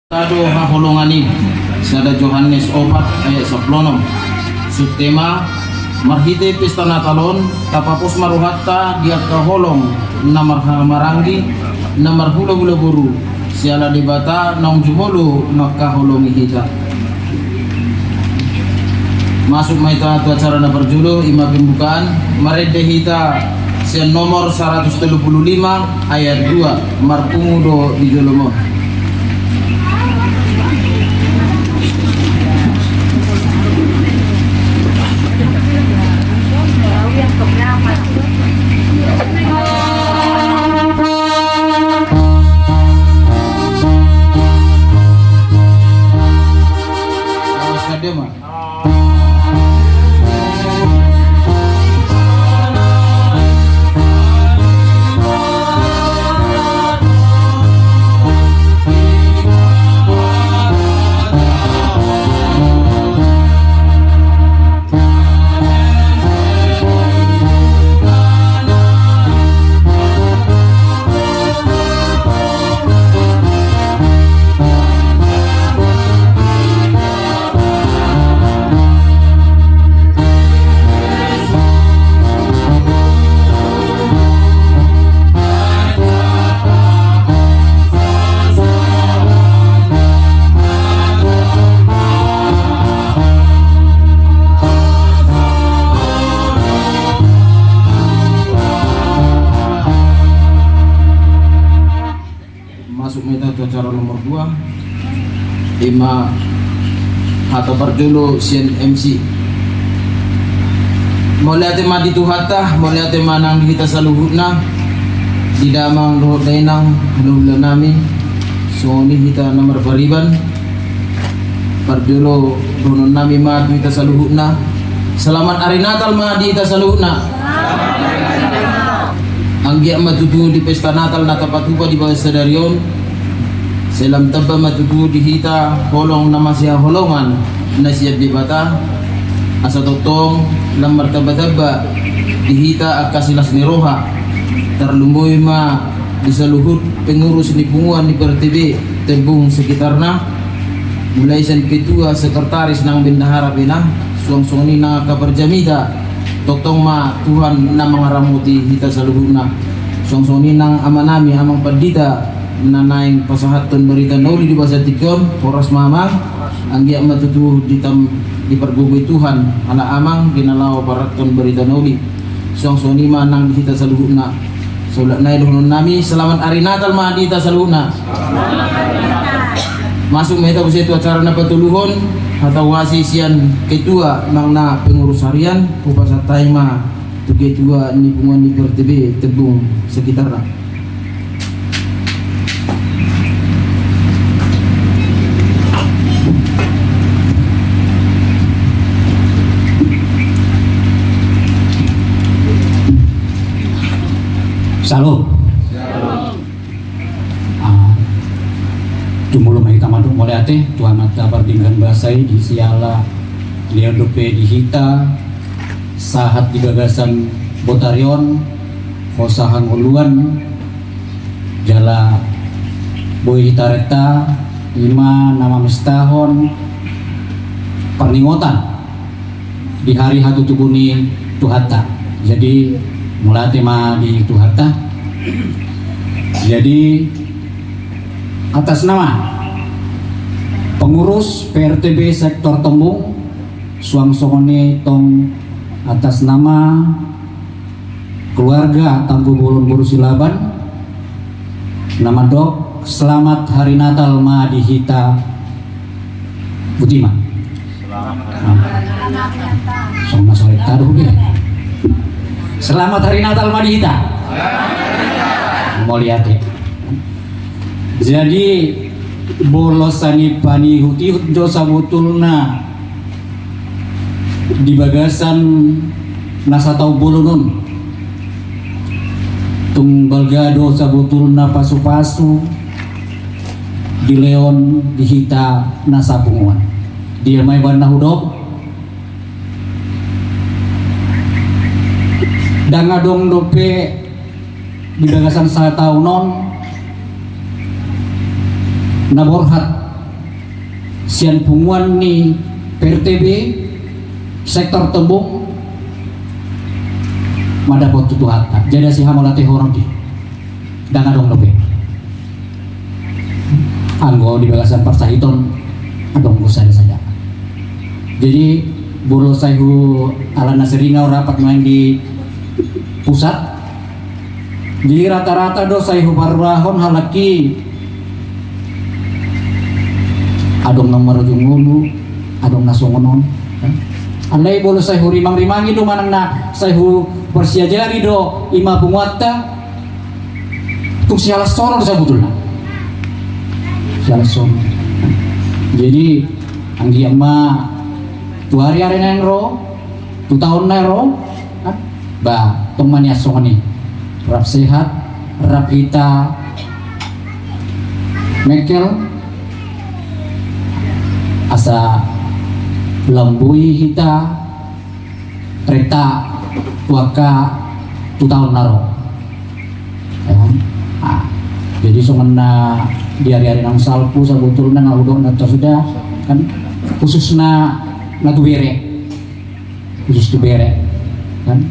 Kado hahulunganin sada Yohanes 4 ayat 10. Subtema marhite pesta natalon tapapos maruhatta dia kaholong namar marangi namar hula-hula buru siala dibata naung jumolo makahulungi hita. Masuk maita tu acara na perjulo ima pembukaan marede hita sian nomor 135 ayat 2 marpungudo di jolomo. Masuk metode acara nomor 2 ima atau perjulu sian MC mulai tema di tuhata mulai tema nang kita saluhutna di damang luhut dainang luhut nami soni kita nomor pariban perjulu donon nami ma kita saluhutna selamat hari Natal ma di kita saluhutna anggia matutu di pesta Natal natapatupa di bawah sadarion selam taba matutu di hita holong nama siya holongan na siya di bata asa totong lamar taba-taba di hita akasilas ni roha terlumboy ma di saluhut pengurus ni punguan ni PRTB tembung sekitarna mulai san ketua sekretaris nang bendahara pina suang-suang ni na kaperjamida totong ma Tuhan na mangaramuti hita saluhutna suang-suang ni nang amanami amang padita nanaing pasahaton berita nauli di bahasa tikon poras mamang anggia matutu di pergugoy Tuhan ala amang ginalaw paraton berita nauli suang-suang ni manang hita saluhutna sulat na iluhun nami selamat hari Natal ma dita saluhutna masuk meta usia itu acara na patuluhon atau wasi sian ketua nang na pengurus harian upasatay ma tu ketua ni punguan ni PRTB tebung sekitarna. Salam. Tumulong may tamadong mulai ate tuan mata pardinggan basay di siala liadope di hita sahat di gagasan Botarion kosahan uluan jala boy hitareta ima nama mestahon perningotan di hari hatu tubuni tuhata jadi mulai tema di tuhata jadi atas nama pengurus PRTB sektor Tembung suang-songone tong atas nama keluarga Tampu Bulun Burusilaban nama dok selamat hari Natal ma di hita Butima sama sore taruh selamat hari Natal ma di hita mau lihat ya jadi bolosani pani hutihut dosa butulna di bagasan nasatau bolonun tunggal dosa butulna pasu-pasu di leon di hita nasapunguan dia may banah hudop dangadong dope bidagasan sa taunon naborhat sian punguan ni PRTB sektor Tembung madapot tutuhata jadi si hamalate orang di dan adong lobe anggo di bagasan parsahiton adong busada saja jadi bolo sayhu ala naseringa rapat main di pusat jadi rata-rata do sayhu parrahon halaki adong nomor jungulu adong nasongonon andai bolo sayhu rimang-rimangi do manang na sayhu persiajari do ima punguatta tuk sialas sorong sabutulna sialas sorong jadi anggi ama tu hari-hari nero tu tahun nero ba tomania songoni rap sehat rap hita mekel asa lambui hita reta tuaka tu tahun naro jadi songena di hari-hari nang salpu sabutulna ngaludon atau sudah kan khususna natu bere khusus tu bere kan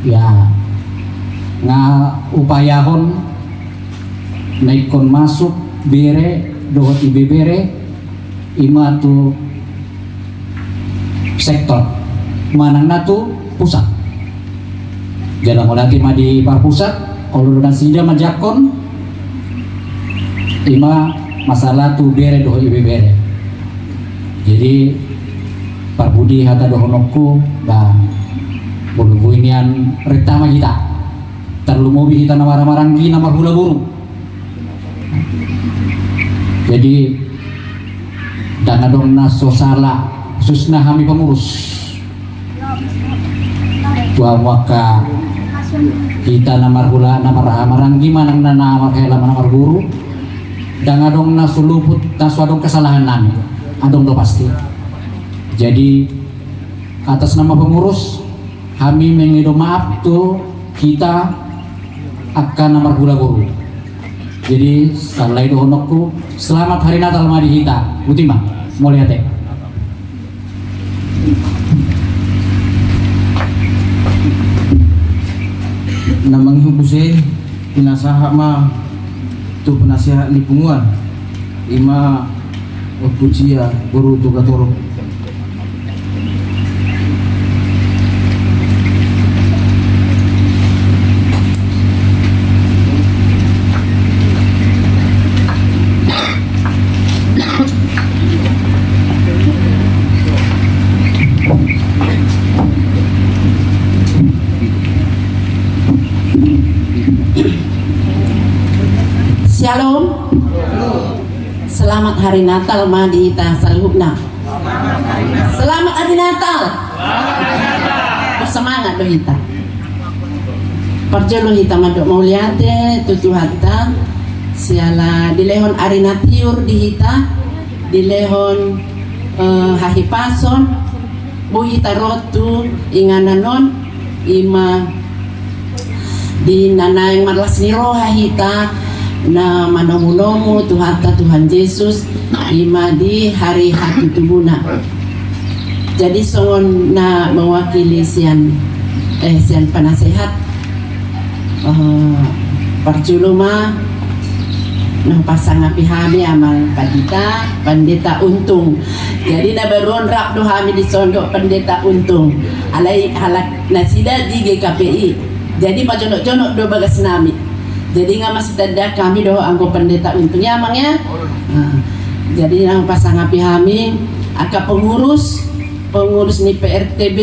ya nga upayahon naikon masuk bere dohot ibe bere ima tu sektor manang natu pusat jalan molati ma di par pusat kalau dan sida majakon ima masalah tu bere dohot ibe bere jadi parbudi hata dohonokku dan bulu inian retama kita terlalu mobi kita namara-marangki namar hula burung jadi dana donna sosala susna hami pengurus tua waka kita namar hula namar marangki manang namar hela namar guru dana donna suluput naswadong kesalahan nami adong do pasti jadi atas nama pengurus kami mengido maaf tuh kita akan nomor gula guru jadi salai dohonokku selamat hari Natal madi hita utima mau lihat namang hubuse pinasaha ma tu penasihat lipunguan ima opucia guru tu gatoro Shalom. Selamat hari Natal Madita Salhubna. Selamat hari Natal. Bersemangat do hita. Perjolo hita madok mauliate tutu hatta siala dilehon arina tiur di hita dilehon hahipason bu hita rotu ingananon ima di nanay marlas niro hita na manomu-nomu Tuhan Yesus ima di hari hati tubuna jadi songon na mewakili sian penasehat perculuma nah pasang api hami amal pendeta untung jadi na baruan rap do hami di sondok pendeta untung alai halak nasida di GKPI jadi pajonok-jonok do bagas nami jadi nggak masih ada kami doh anggo pendeta untungnya amangnya jadi nang pasang api hami aka pengurus ni PRTB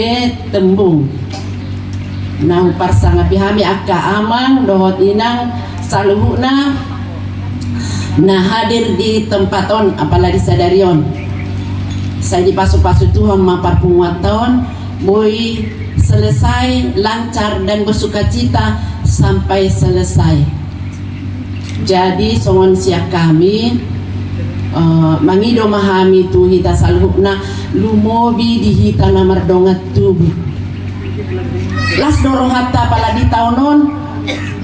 Tembung nang pasang api hami aka amang dohot inang saluhuna nah hadir di tempaton apalagi sadarion saya dipasu-pasu Tuhan mapar penguatan boy selesai lancar dan bersukacita sampai selesai. Jadi songon siap kami mangido mahami tu hita salhukna lumobi di hita namar dongat tubuh las dorong hatta pala di taunon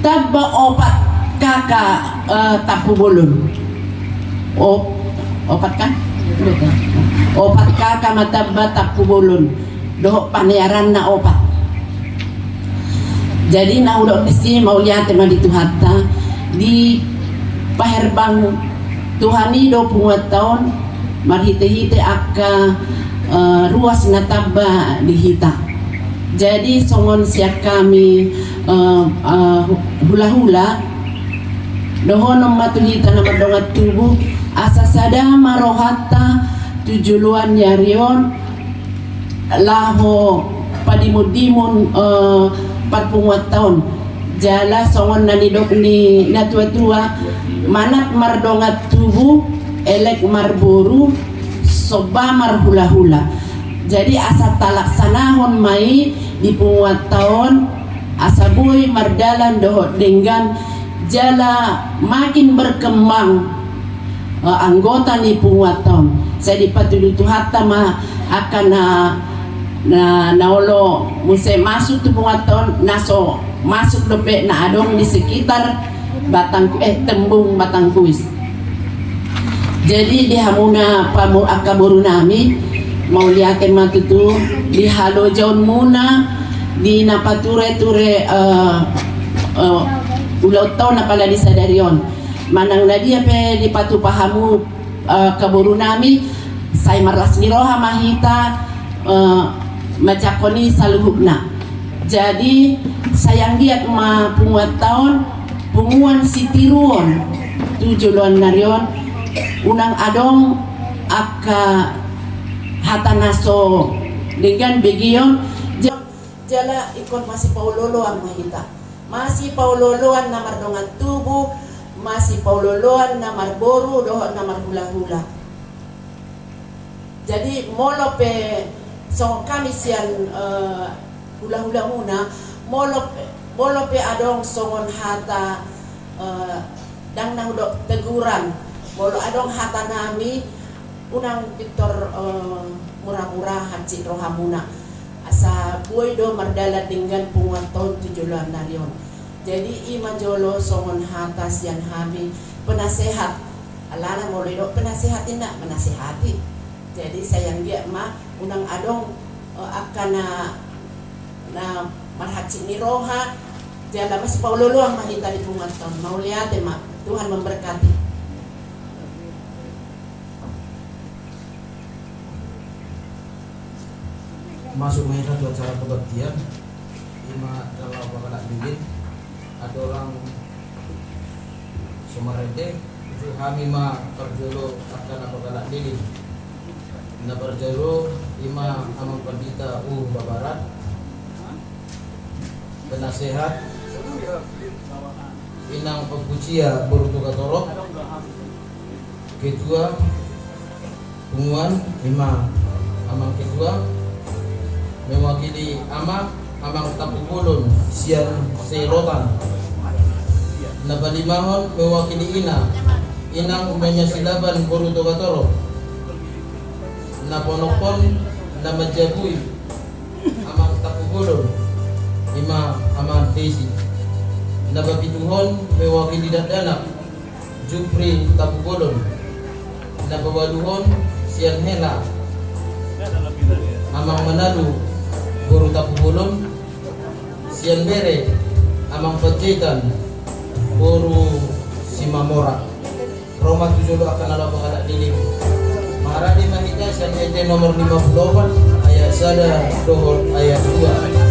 tabba opat kakak tapu bolon opat kan Opat ka matabba takubulun doh panayaran na opat. Jadi na ulo disi mauliate maditu hatta di paherbang Tuhani 20 tahun marhite-hite akka ruas nataba dihita. Jadi songon siap kami hula-hula dohonom matuhita na madongat tubuh asa sada marohata tujuluan yarion laho padimudimun 40 tahun jala songon nanidok ni natua-tua manat mardongat tubuh elek marburu soba marhula-hula. Jadi asa talaksanahon mai di punguat tahun asa boy mardalan dohot dengan jala makin berkembang anggota ni punguat tahun. Saya dipatudu hatta ma akan na naolo muse masuk tu punguat tahun naso masuk dope na adong di sekitar batang tembung batang kuis. Jadi di hamuna pamur akaburu nami mau lihat matutu di halo jaun muna di napature-ture ulau tau napala di sadarion manang nadia pe di patu pahamu kaburu nami saya marlas niroha mahita macakoni saluhukna. Jadi sayang giat ma punguat tahun punguan sitiruon tujuluan narion unang adong akka hatanaso dengan begion jala ikon masih pauloloan mahita masih pauloloan na mardongan tubuh masih pauloloan na marboru dohon na marhula-hula. Jadi molope so kami sian hula-hula muna molope adong songon hata dang nahudok teguran molo adong hata nami unang Victor murah-murah hacik rohamuna asa buay do mardala dengan punguat tahun 7 narion. Jadi ima jolo songon hata sian hami penasehat alana mulai do penasehatin nak menasehati. Jadi sayang dia mah unang adong akan na marhacik ni roha jala mas paululuang mahita di punguat tahun mau lihat mak Tuhan memberkati. Masuk mereka ke acara kebaktian ima dalam bakalan dingin ada orang Sumarede itu kami ma perjolo akan bakalan dingin na perjolo ima amang pandita Babarat penasehat inang pagkucia Boruto Katorok ketua punguan ima amang ketua mewakili amang tapupulon sian serotan nabalimahon mewakili inang menyasilaban Boruto Katoro naponokon na majabui amang tapupulon ima amang desi nababituhon mewakili dadanak Jupri Tapupulon nabawaluhon sian hela amang Manado Guru Tapupulon sian bere amang Pacitan Guru Simamora Roma 7 akan ada pengadak dilim Maharadi Mahita sian ete nomor 54 ayat sada dohor ayat 2.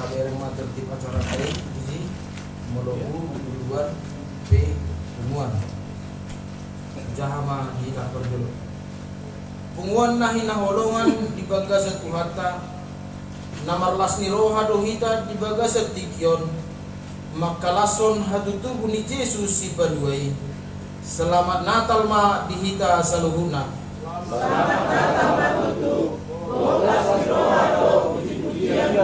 kabareng tertib acara lain di Molobu duluan P Punguan Jahama di tak berdulu Punguan nahina holongan di bagas Tuhata namarlas ni roha dohita di bagas tikyon makalason hatutubu ni Yesus si baduai selamat Natal ma dihita saluhuna selamat Natal ma tutu bolas ni roha do puji-pujian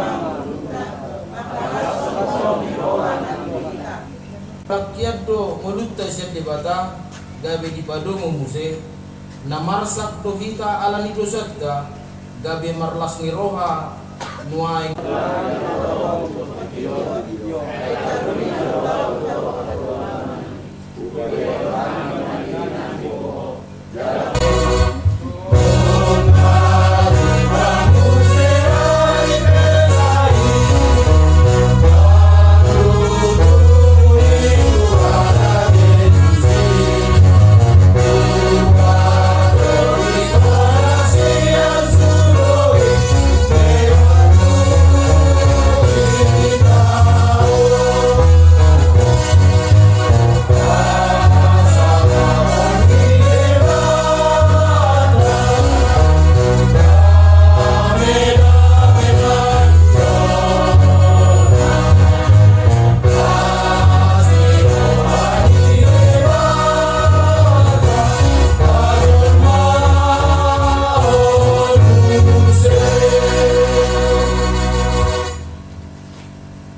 rakyat do melutta siap debata gabe di pado memuse namarsak do hita alani dosatka gabe marlas ni roha nuai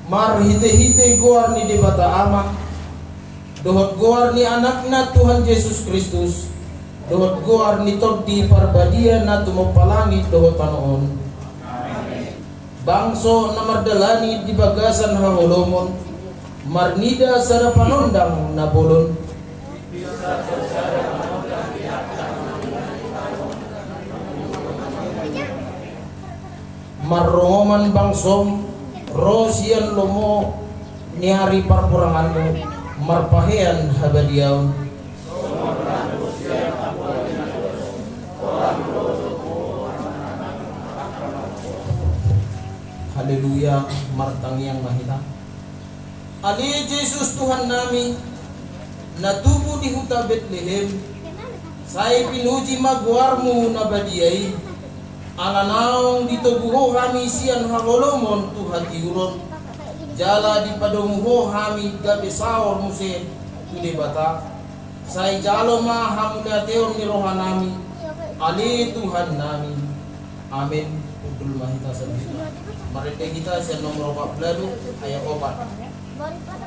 mar hite-hite goar ni debata ama dohot goar ni anakna Tuhan Yesus Kristus dohot goar ni toddi parbadia na tumopalangit dohot panoon bangso na mardalani di bagasan haholomon marnida sara panondang na bolon marrongoman bangsom Rosian lomo niari parpuranganmu marpahean habadiaun haleluya martang yang mahita Ali Yesus Tuhan nami natubu di huta Bethlehem saya pinuji magwarmu nabadiai alanau ditobuho kami sian hagolomon Tuhan tiuron jala di padomuho kami gabe saor muse tude bata say jalo ma hamudateon ni rohanami ali Tuhan nami amin udul mahita sabina marete kita sian nomor 14 ayat 4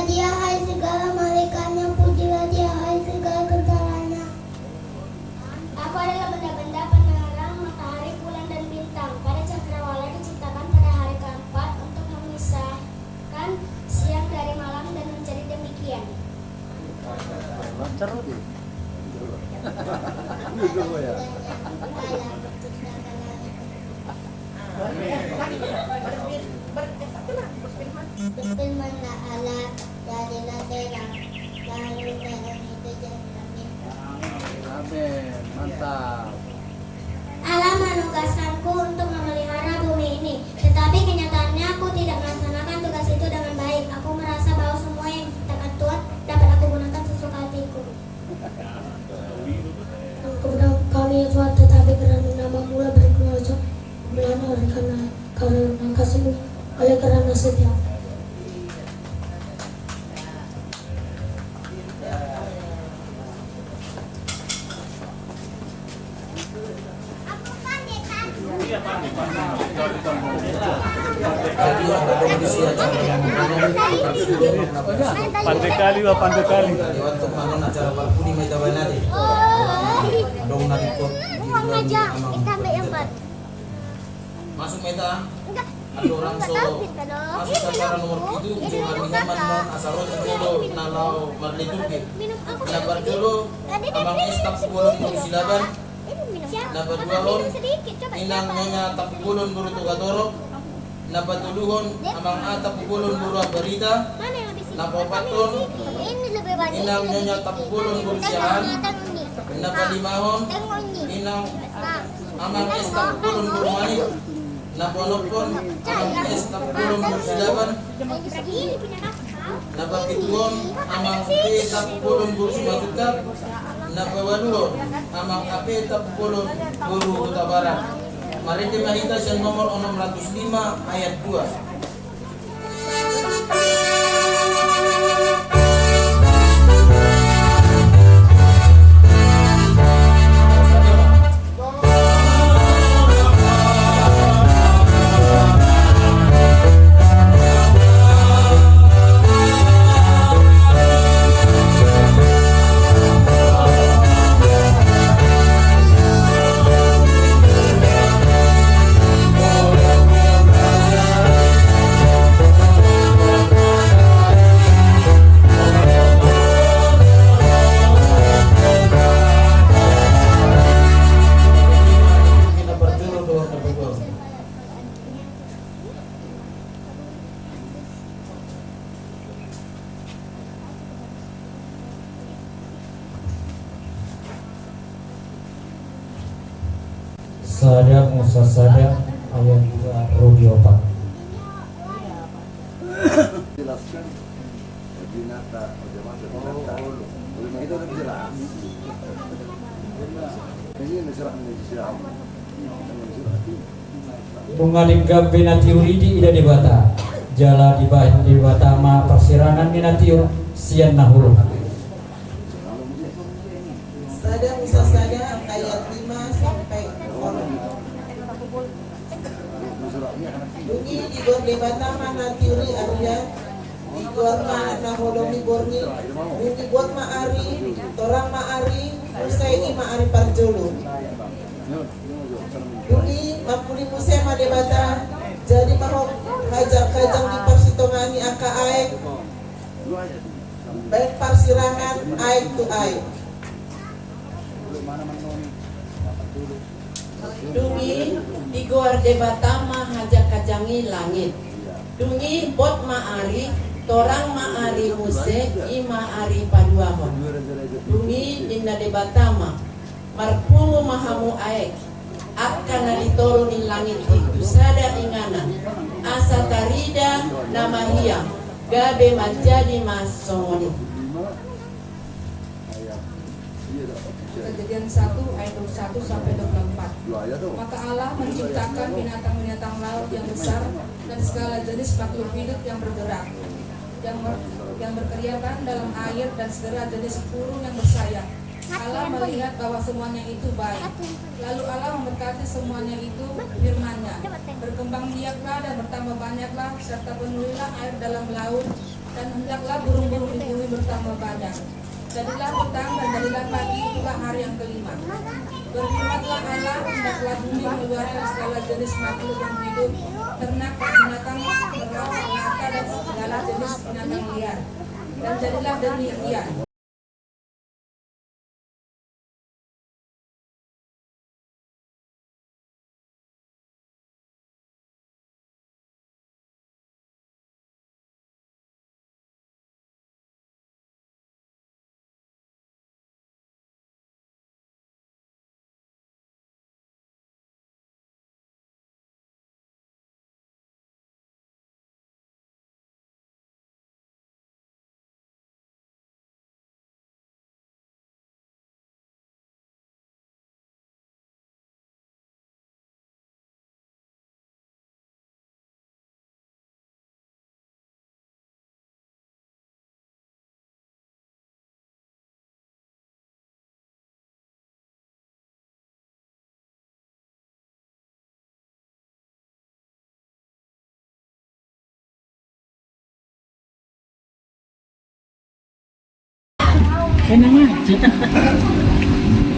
Dia hai segala malaikatnya, pujilah dia hai segala tentara. Aku adalah benda-benda Berfirman Allah dari terang, lalu terang itu jadi langit. Amin, mantap. Allah menugaskanku untuk memelihara bumi ini, tetapi kenyataannya aku tidak melaksanakan tugas itu dengan baik. Aku merasa bahwa semua yang diciptakan Tuhan dapat aku gunakan sesuka hatiku. Kepada kami ya Tuhan, tetapi kerana nama mula berikan wajah kemuliaan oleh karena kasih-Mu, oleh karena setia. Pandai kali. Untuk mangon acara balkuni may tabay natin. Dong nalikot. Buang aja, kita ambil yang baru. Masuk meta. Enggak. Ada orang so masuk ke acara nomor itu dengan minyaman mon asarot dulu nalau marliturki. Nabar dulu amang istap bulon buru silaban. Nabar dua hon inang nyonya tapi bulon buru tugatoro. Nabar tuluhon amang atap bulon buru abarita. Mana yang lebih Napopaton Ini lebih banyak. inang nyonya tapi bulon buru siahan. Nabar limahon inang amang istap bulon buru manik. Naponopon amang istap bulon buru silaban. Ini punya kakak. Napapituon amang itap bulon buru sumatutap. Napawaluon amang apitap bulon buru utabaran. Mari dimahita sa nomor 605 ayat 2. Sada Musa Sada ayat 2 Rodi 4. Jelaskan binata binata itu lebih jelas ini diserah siapa Tungaling gabe natiuri di ida dibata jala di bata ma persirangan minatiur sian nahulu. Sada Musa Sada ayat 5 sampai 6. Bunyi di gorde batama natiuri arya di gorma naholongi borni bunyi buat maari torang maari usai maari parjolo bunyi mapuli musema debata jadi mahok kajang di parsitongani aka aek baik parsirangan aek tu aek dungi di gorde batama hajak kajangi langit dungi bot maari torang maari muse i maari paduahon dungi inna de batama marpumu mahamu aek akan dituruni langit itu sada ingana asa tarida nama hiang gabe menjadi masoni. Kejadian 1 ayat 21 sampai 24. Maka Allah menciptakan binatang-binatang laut yang besar dan segala jenis makhluk hidup yang bergerak, yang berkeriapan dalam air dan segala jenis burung yang bersayap. Allah melihat bahwa semuanya itu baik. Lalu Allah memberkati semuanya itu, firman-Nya, berkembang biaklah dan bertambah banyaklah, serta penuhilah air dalam laut, dan hendaklah burung-burung di bumi bertambah banyak. Jadilah petang dan jadilah pagi, itulah hari yang kelima. Berfirmanlah Allah, hendaklah bumi mengeluarkan segala jenis makhluk yang hidup, ternak dan binatang berlaut, melata dan segala jenis binatang liar. Dan jadilah demikian.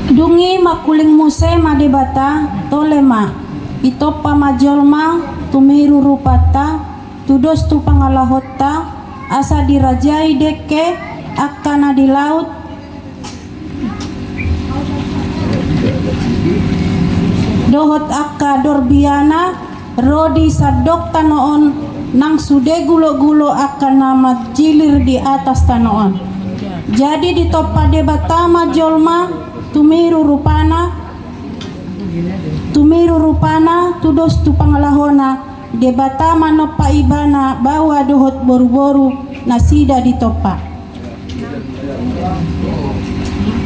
Dungi makuling muse madebata tolema ito pamajolma tumiru rupata tudos tu pangalahota asa dirajai deke akana di laut dohot akka dorbiana rodi sadok tanoon nang sude gulo-gulo akan nama jilir di atas tanoon. Jadi di topa debata majolma tumiru rupana tudos tu pangalahona debata manopa ibana bawa dohot boru-boru nasida di topa.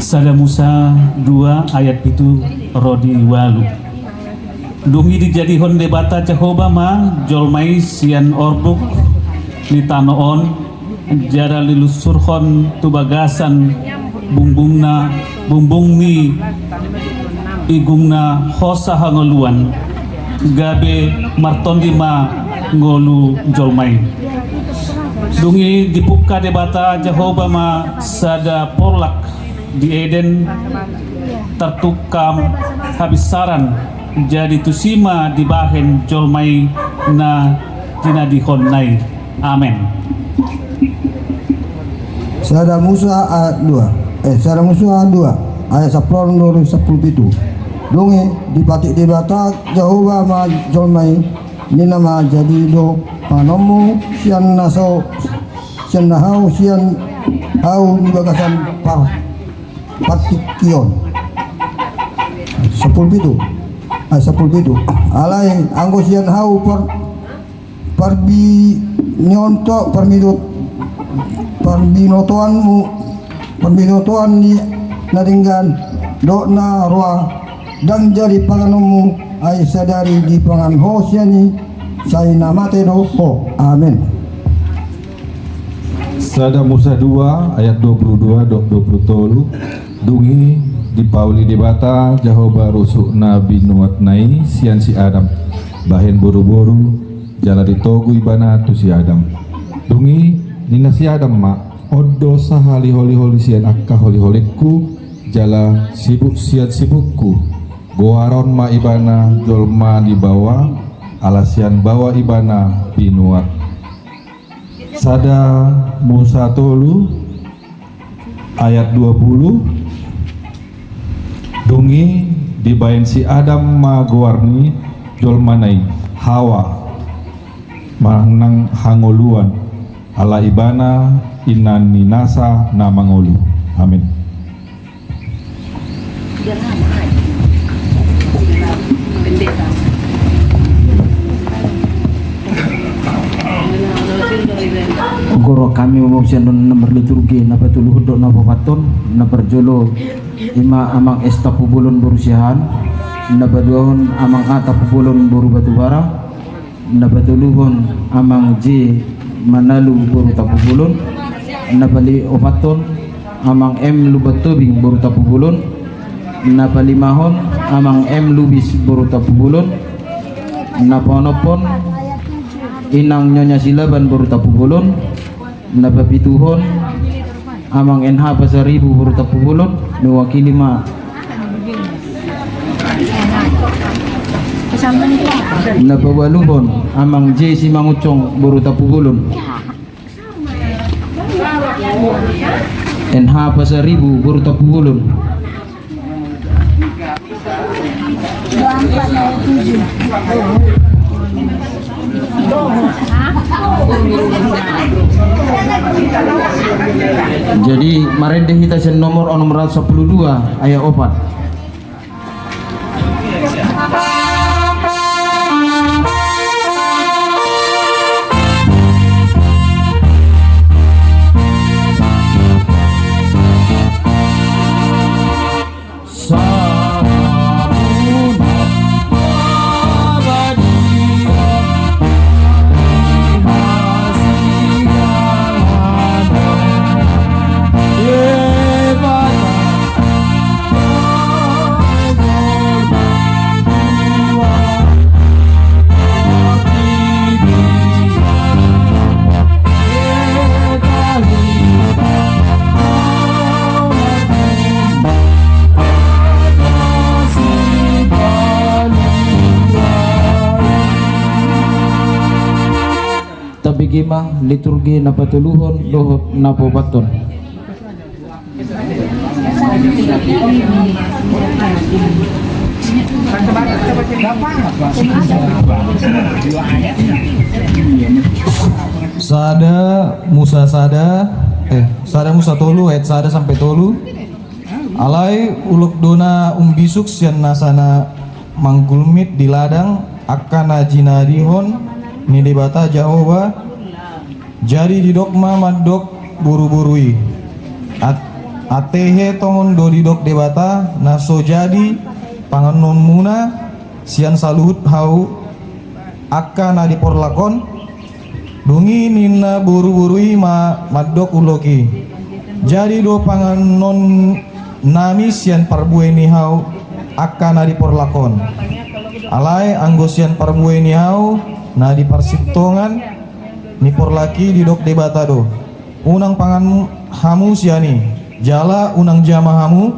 Sada Musa 2 ayat itu rodi walu. Dungi dijadihon debata Jehovah ma jolmai sian orbuk ni tanoon jara lilusurhon tubagasan bumbungni igungna hosa hangoluan gabe martondi ma ngolu jolmai. Dungi dibuka debata Jehovah ma sada porlak di Eden tertukam habisaran jadi tusima dibahen jolmai na dinadihon nai. Amen. Sada Musa ayat 2. Sada Musa 2 ayat 10 Dungi dipatik debata Jehovah ma jolmai ni nama jadi do panomu sian naso sian nahau sian hau di bagasan patikion 10 alai anggo sian hau parbi nyonto parbinotoan ni naringgan dokna roa dan jadi panganomu ay sadari di panganho siani say namate do ho. Amen. Sada Musa 2 ayat 22-23 Dungi di pauli debata Jehovah rusuk nabi nuat nai sian si Adam bahen boru-boru jala ditogu ibana tu si Adam. Dungi nina si Adam ma odo sahali holi-holi sian akka holi-holiku jala sibuk sian sibukku goaron ma ibana jolma di bawah alasian bawa ibana binuat. Sada Musa tolu ayat 20 Dungi dibain si Adam ma goarni jolmanai Hawa manang hangoluan ala ibana inan ninasa na mangolu. Amin. Goro kami memosian nomor liturgi napa tulu hudok napa paton napa jolo ima amang esta pubulon berusiahan napa duahon amang ata pubulon boru batu bara napa tuluhon amang J manalu boru tapubulon napa li opaton amang M lubatobing boru tapubulon napa limahon amang M lubis boru tapubulon napa onopon inang Nyonya Silaban boru tapubulon napa pituhon amang NH Pasaribu boru tapubulon mewakili ma napa waluhon amang J Simangucong boru tapubulon NH Pasaribu boru tapubulon. Jadi marende kita sen nomor 12 ayat 4. gima liturgi na patuluhon dohot na pobaton. Sada Musa Sada Musa tolu ayat sada sampai tolu. Alai uluk dona umbisuk sian nasana manggulmit di ladang akana jinarihon ni debata Jahoba jadi di dokma madok buru-burui atehe tongon do di dok debata naso jadi panganon muna sian saluhut hau akana di porlakon dungi nina buru-burui madok uloki jadi do panganon nami sian parbueni hau akana di porlakon alai anggosian parbueni hau na di parsiptongan ni porlaki di dok debata do unang pangan hamu siani jala unang jama hamu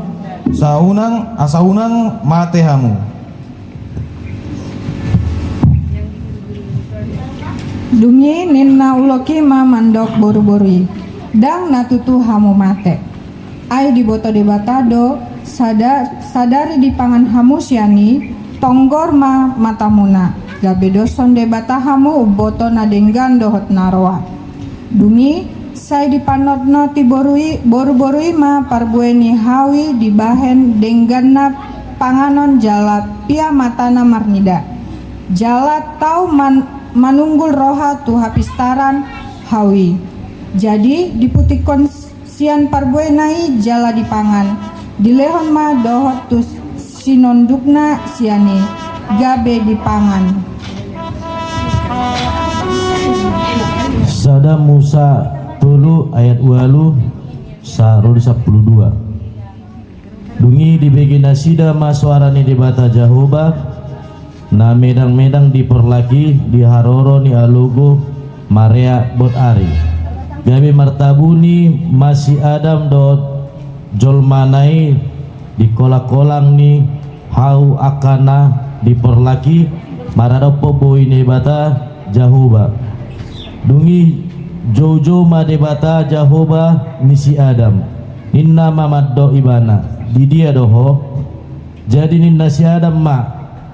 saunang asaunang mate hamu. Dungi ninna uloki ma mandok boru-borui dang natutu hamu mate ai di boto debata do sadari di pangan hamu siani tonggor ma matamuna gabe doson debata hamu boto na denggan dohot narwa dungi sai di panotno ti boru-borui ma parbueni hawi di bahen dengganna panganon jala pia matana marnida jala tau manunggul roha tu hapistaran hawi jadi diputikon sian parbuenai jala dipangan dilehon ma dohot tu sinondukna siani gabe dipangan. Sada Musa tulu ayat walu sarul 12 dungi di begina sida masuarani di bata Jahoba na medang-medang diperlaki di haroro ni alugo marea bot ari gabe martabuni masih Adam dot jolmanai di kolang-kolang ni hau akana diperlaki maradopo boy ni bata Jahoba dungi jojo ma debata Jahoba misi Adam ninna mamaddo ibana di dia doho jadi ninna si Adam ma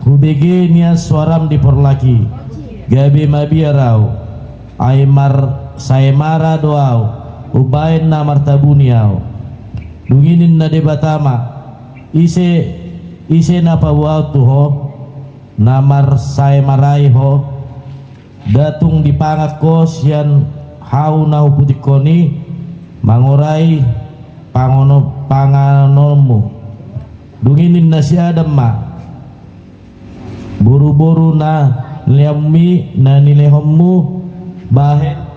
hubege nia suaram diperlaki gabe mabiarau aimar saemara doau ubain na martabuniau dunginin na debatama ise na pawau tuho namar saemarai ho datung dipangat ko sian hau na uputikoni mangurai panganonmu dunginin na si Adam ma buru-buru na liammi na nilehommu bahen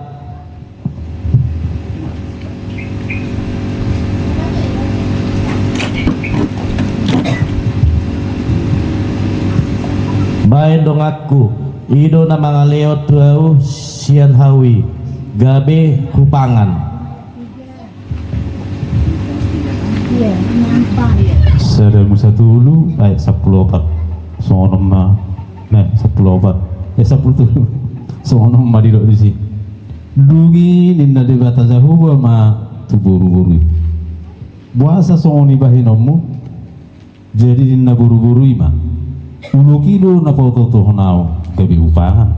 bahen dong aku ido na mga leot tuau sian hawi gabe kupangan. Sada Musa tulu ayat 14 sonom ma 14 sonom ma didok di sini dugi ninna debata Jahoba ma tuburu-buru buasa soni bahinomu jadi ninna buru-buru ma ulu kilo na pautoto honau gabi upahan.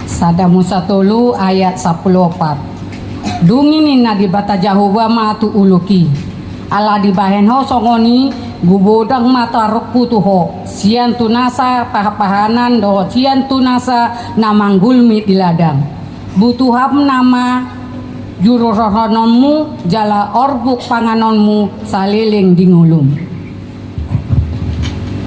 Sada Musa tulu ayat 14 dungi ninna debata Jahoba ma tu uluki ala di bahen ho songoni gubodang mata rokku tuho sian tunasa pahapahanan do sian tunasa namanggulmi di ladang butuham nama jururohononmu jala orbuk panganonmu saliling di ngulum.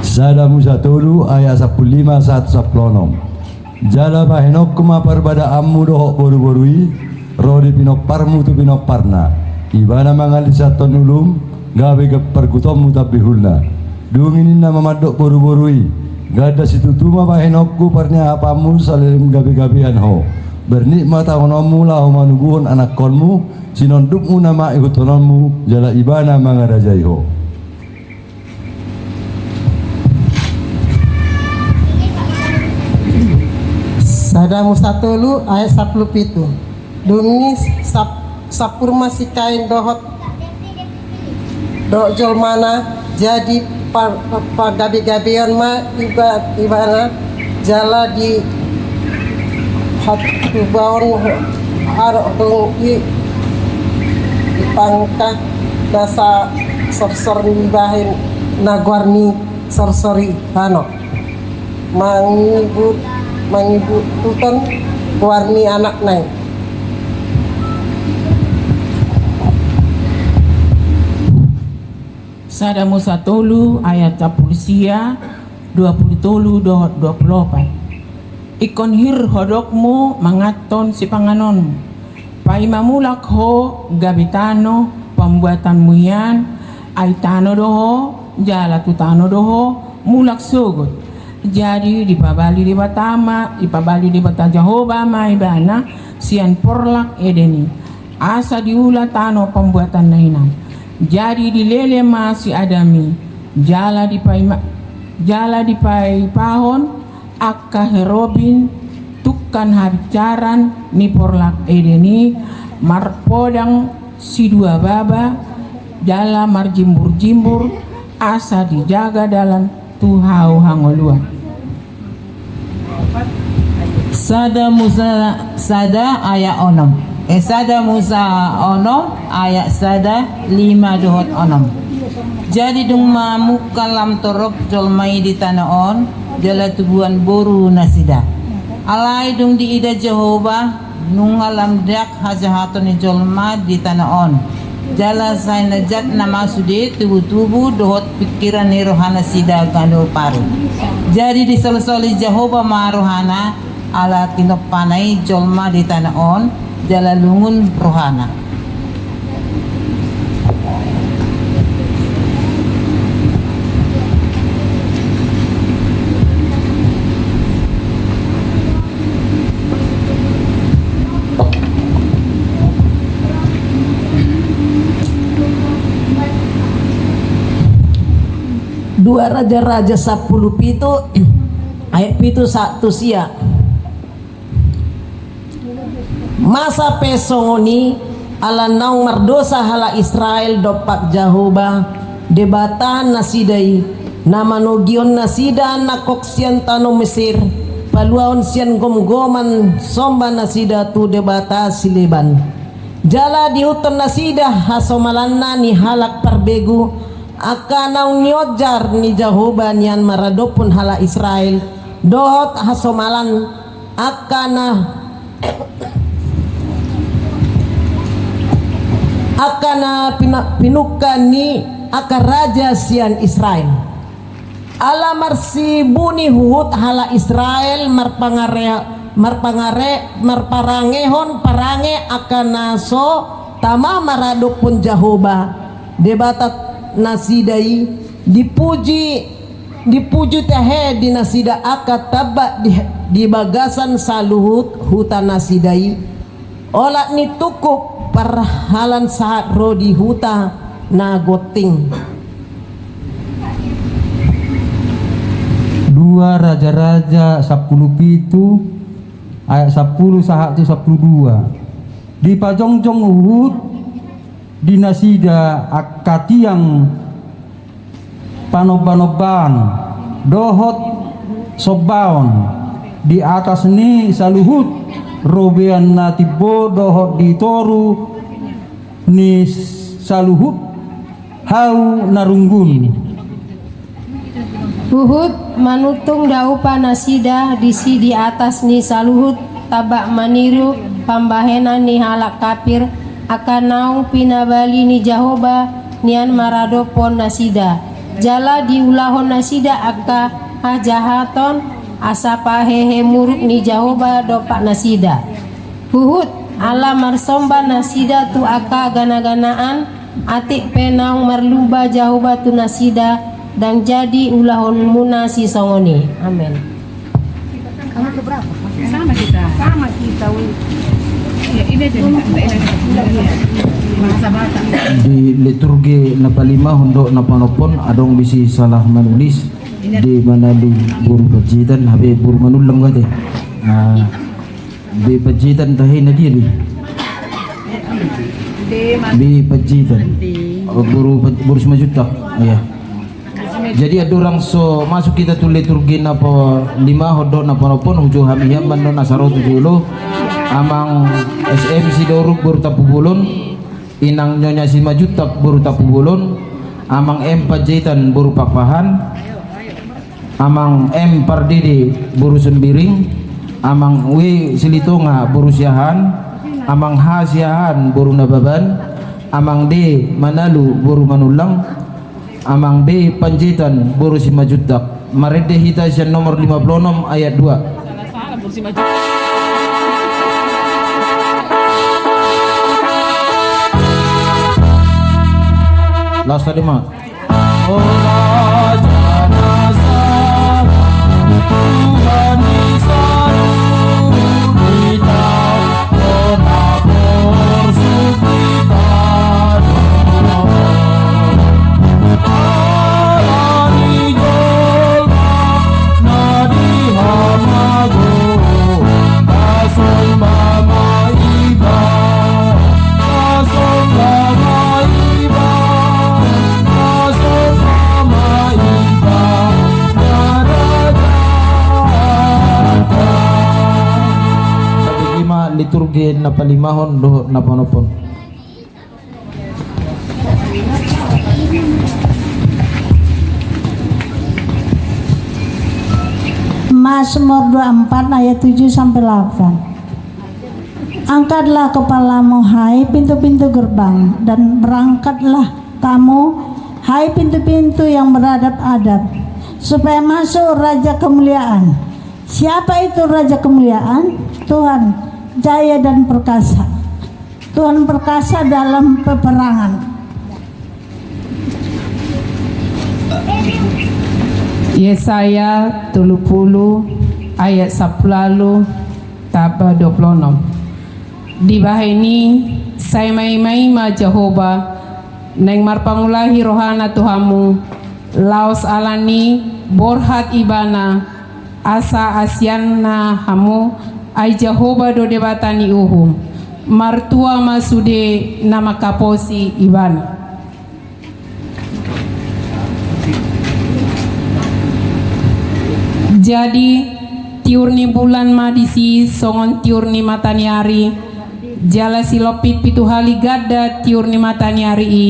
Sada Musa tulu ayat 15 1 jala bahenok kuma parbada ammu dohok boru-borui rodi pinok parmu tu pinok parna ibana mangalisa ton ulum gawe perkutom mutabihulna dunginin nama madok boru-borui gada situ tuma bahenokku parnya apamu salim gabe-gabean ho bernikmat ahonomu lah manuguhon anak konmu sinondukmu nama ikutononmu jala ibana mangarajai ho. Sada Musa telu ayat 17. Dungi sapurma sikain dohot dok jolmana jadi pagabi-gabian ma ibana jala di hatu baon arok dong di pangka dasa sorsor bahin nagwarni sorsori hano mangibu tuton warni anak nai. Sada Musa tolu ayat 10 24. Ikon hir hodokmu mangaton si panganon pai mamulak ho gabitano pembuatanmu yan ay tano doho jala tu tano doho mulak sugot. Jadi dipabali di batama ipabali di bata Jehovah maibana sian porlak edeni asa diula tano pembuatan nainan. Jadi dilele masih adami jala di pai pahon akka herobin tukkan habicaran ni porlak edeni marpodang si dua baba jala marjimbur-jimbur asa dijaga dalam tuhau hangolua. Sada Musa sada ayat 6. Sada Musa onom ayat sada 5 onom. Jadi dung mamukalam torok jolmai di tanah on jala tubuan boru nasida. Alai dung di ida Jehovah nungalam dak hajahaton jolma di tanah on. Jala sai najat nama sude tubuh-tubuh dohot pikiran ni rohana sida kando paru. Jadi disolsoli Jehovah marohana ala tinopanai jolma di tanah on jala lungun rohana. Dua Raja-Raja 10 ayat 1 sia. Masa pesongoni ala naung mardosa hala Israel dopak Jehovah debatan nasidai nama nogion nasida nakok sian tano Mesir paluaon sian gom-goman somba nasida tu debata sileban jala di hutan nasida hasomalanna ni halak parbegu akanau nyojar ni Jehovah nian maradopun hala Israel dohot hasomalan akana pinukan ni akar raja sian Israel ala marsibuni huhut hala Israel marparangehon parange akana so tama maradopun Jehovah debatat nasidai dipuji tehe di nasida akat tabak di bagasan saluhut hutan nasidai olak ni tukup perhalan saat rodi huta na goting. Dua Raja-Raja 17 ayat 10 sahat 12. Di pajongjong Uhud di nasida akatiang panoban dohot sobaon di atas ni saluhut robean natibo dohot di toru ni saluhut hau narunggun. Uhud manutung daupa nasida di atas ni saluhut tabak maniru pambahenan ni halak kafir akan naung pinabali ni Jehovah nian maradopon nasida jala diulahon nasida aka hajahaton asapa hehe muruk ni Jehovah dopak nasida. Uhud ala marsomba nasida tu aka gana-ganaan atik penang marluba Jehovah tu nasida dan jadi ulahon munasi songoni. Amin. Kamu keberapa? Sama kita. Sama kita. Ya, ini aja di liturgi napalima hundok napanopon adong bisi salah manulis di mana di buru bajitan habe buru manulang gade Di Pacitan tahin na diri. Di Pacitan. Buru 5 juta. Iya. Jadi ada orang so masuk kita tu liturgi na po 5 hodok na panopon ujo hamiyam bando nasaro 70 amang SM si doruk baru tapu bulun inang nyonya si 5 juta baru tapu bulun amang M Pacitan baru pakpahan amang M Pardidi baru sembiring amang W Silitonga baru siahan amang H siahan baru nababan amang D Manalu baru manulang amang B Pancitan baru 5 juta marede hita siya nomor 56 ayat 2 last tadi mat liturgi na palimahon doh na panopon. Mazmur 24 ayat 7 sampai 8. Angkatlah kepalamu hai pintu-pintu gerbang dan berangkatlah kamu hai pintu-pintu yang beradab-adab supaya masuk Raja kemuliaan. Siapa itu Raja kemuliaan? Tuhan jaya dan perkasa. Tuhan perkasa dalam peperangan. Yesaya 30 ayat 10 tapa 26. Di bahini saya mai ma Jehovah neng marpangulahi rohana Tuhamu laos alani borhat ibana asa asyana hamu ai Jehovah do debatani uhum martua masude nama kaposi ibana. Jadi tiurni bulan madisi songon tiurni mataniari jala silopit pitu hali gada tiurni mataniari i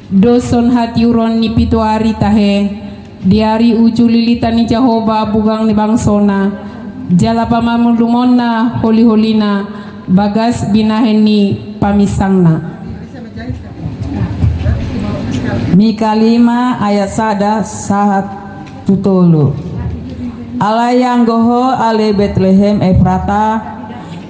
doson hati uron ni pitu hari tahe diari ucu lilitani Jehovah bugang ni bangsona jala pamamulumona holi-holina bagas binaheni pamisangna. Mika 5 ayat 1 sahat tutulu. Alayang goho ale Bethlehem Efrata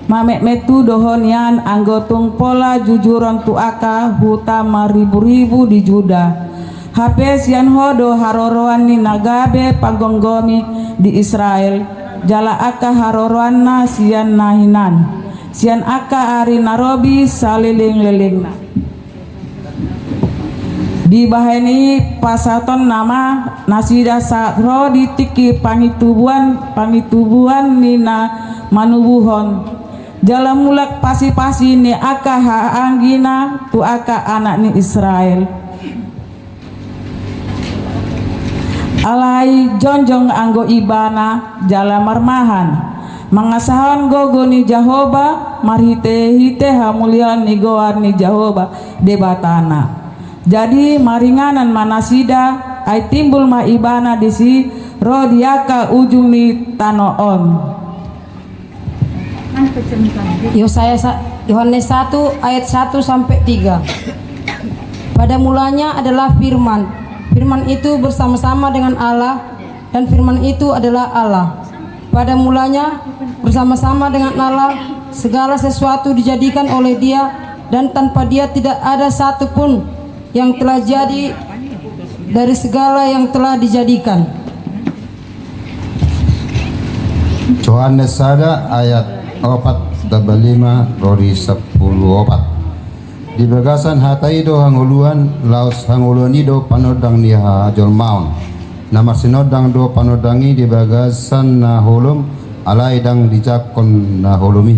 mamek metu dohonian anggotung pola jujuron tuaka hutama ribu-ribu di Juda. Hape sian hodo haroroan ni nagabe panggonggomi di Israel. Jala aka haroroanna sian nahinan sian aka ari narobi saliling-liling di baheni pasaton nama nasida sakro ditiki pangitubuan nina manubuhon jala mulak pasi-pasi ni aka haanggina tu aka anak ni Israel. Alai jonjong anggo ibana jala marmahan mangasahon gogo ni Jehovah marhite-hite hamulian ni goar ni Jehovah debatana. Jadi maringanan manasida ai timbul ma ibana disi rodiaka ujung ni tanoon. Yohanes 1 ayat 1 sampai 3. Pada mulanya adalah firman. Firman itu bersama-sama dengan Allah dan firman itu adalah Allah. Pada mulanya bersama-sama dengan Allah segala sesuatu dijadikan oleh Dia dan tanpa Dia tidak ada satu pun yang telah jadi dari segala yang telah dijadikan. Yohanes 1 ayat 4 5 rori 10 4. Di bagasan hataido hanguluan laos hanguluan ido panodang niha jolmaun namar sinodang do panodangi di bagasan na holum alai dang dijakon na holumi.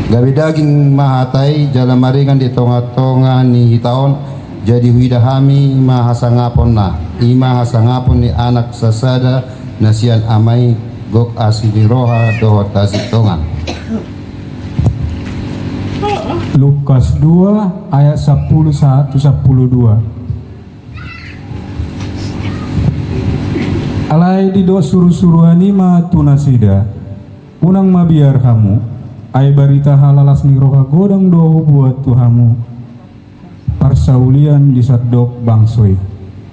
Gabi daging mahatai jala maringan di tonga-tonga ni hitaon jadi widahami mahasangapon na ima hasangapon ni anak sasada nasian amai gok asini roha dohot kasih tongan. Lukas 2 ayat 11-12. Alai di do suruh-suruhani ma tunasida unang mabiar kamu ay barita halalas ni roha godang doho buat tuhamu parsaulian di sadok bangsoi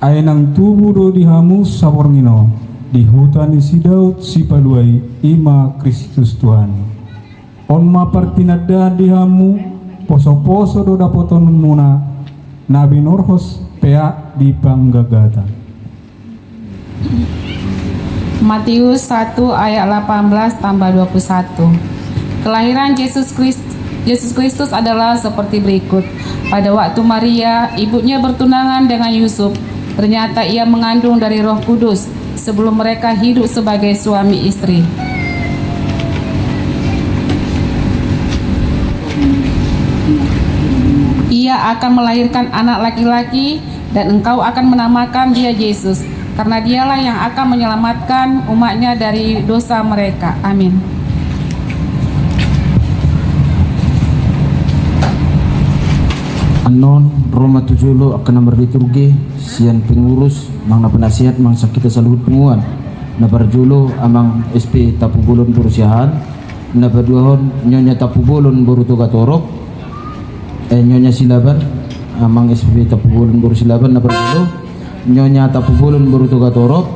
ay nang tubuh do dihamu saborngino di hutan di sidaut si paluai ima Kristus Tuhan on ma partinada dihamu poso-poso do dapoton muna nabi norhos pea di panggagata. Matius 1 ayat 18 tambah 21. Kelahiran Yesus Kristus adalah seperti berikut. Pada waktu Maria, ibunya bertunangan dengan Yusuf, ternyata ia mengandung dari Roh Kudus sebelum mereka hidup sebagai suami istri. Ia akan melahirkan anak laki-laki dan engkau akan menamakan dia Yesus, karena dialah yang akan menyelamatkan umatnya dari dosa mereka. Amin. Anon Roma 7 akan nomor liturgi sian pengurus mang na penasihat mang sakita saluhut penguan na barjulo amang SP tapubulon perusiahan na baduahon nyonya tapubulon boru toga torok nyonya silaban amang SP tapubulon boru silaban na barjulo nyonya tapubulon boru toga torok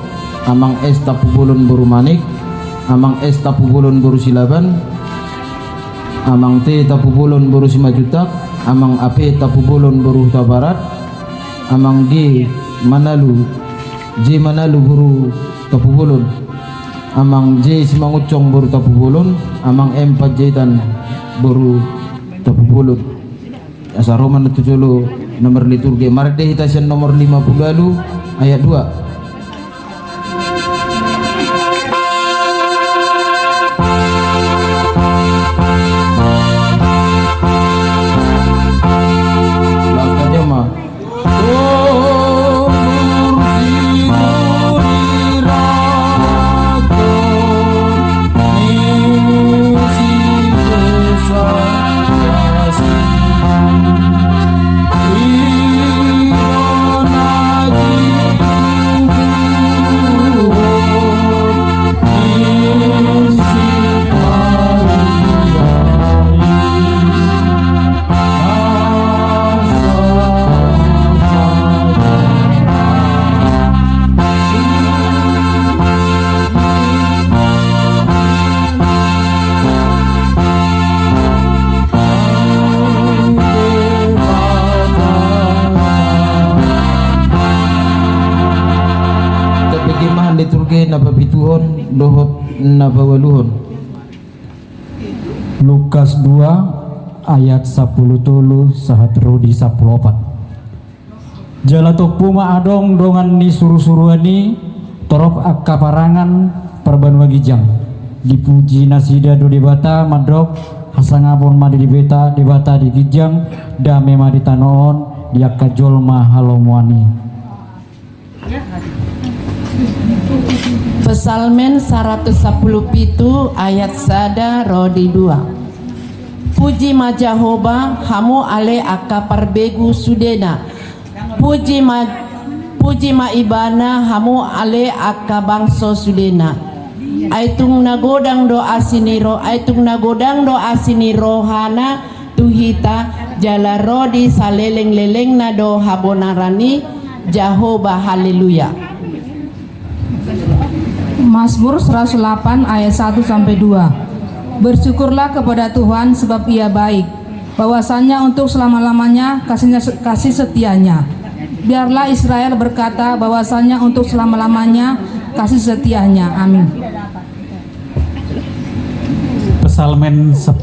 amang S tapubulon boru manik amang S tapubulon boru silaban amang T tapubulon boru simajutak amang AP tapubulon boru Huta Barat amang G Manalu boru tapubulon amang J Simangucong boru tapubulon amang M Pajaitan boru tapubulon asa Roman 7 nomor liturgi marde hitasan nomor 50 ayat 2. Liturgi napapituhon dohot nabawaluhon. Lukas 2 ayat 10 sahat rodi 14. Jala tokpuma adong dongan ni suruh-suruhani torop akka parangan perban wagijang dipuji nasida do debata madrok hasangapon madi dibeta debata di gijang dame madi tanoon diakka jolma halomwani. Pesalmen 117 ayat sada rodi 2. Puji ma Jahoba hamu ale aka parbegu sudena. Puji ma ibana hamu ale aka bangso sudena. Aitung nagodang do asiniro hana tuhita jala rodi saleleng-leleng na do habonarani Jahoba haleluya. Mazmur 108 ayat 1-2. Bersyukurlah kepada Tuhan sebab Ia baik, bahwasanya untuk selama-lamanya kasih setianya. Biarlah Israel berkata bahwasanya untuk selama-lamanya kasih setianya. Amin. Pesalmen 10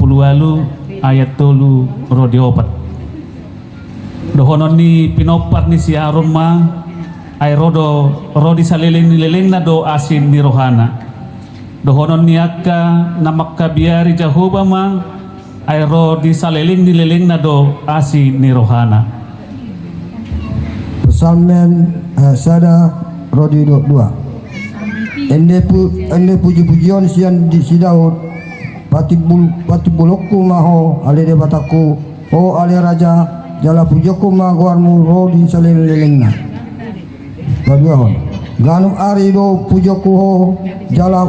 ayat 3 rodi 4. Dohonon ni pinopat ni si Aroma ay rodi saliling na do asin ni rohana. Dohonon niaka na makabiari Jehovah ma ay rodi saliling na do asin ni rohana. Psalmen sada rodi 2. Ende puji-pujian sian di si Daud pati bulokku maho ale de bataku o ale raja jala pujoku ma guarmu rodi salililingna. Kedua hon ganum ari do pujoku ho jala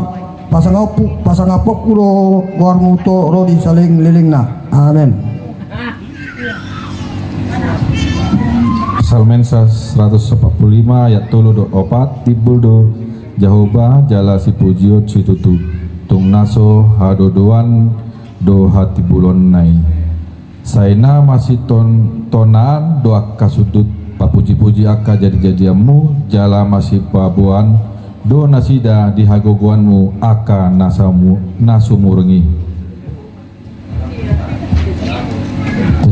pasangapok do guarmu to rodi saling lilingna. Amin. Psalmen 145 ayat 3-4 tibul do Jehovah jala si pujio citutu tung naso hadodoan do hati bulon nai saina masih tonan doa kasudut papuji-puji aka jadi-jadiamu jala masih pabuan do nasida di hagogoanmu aka nasumurengi.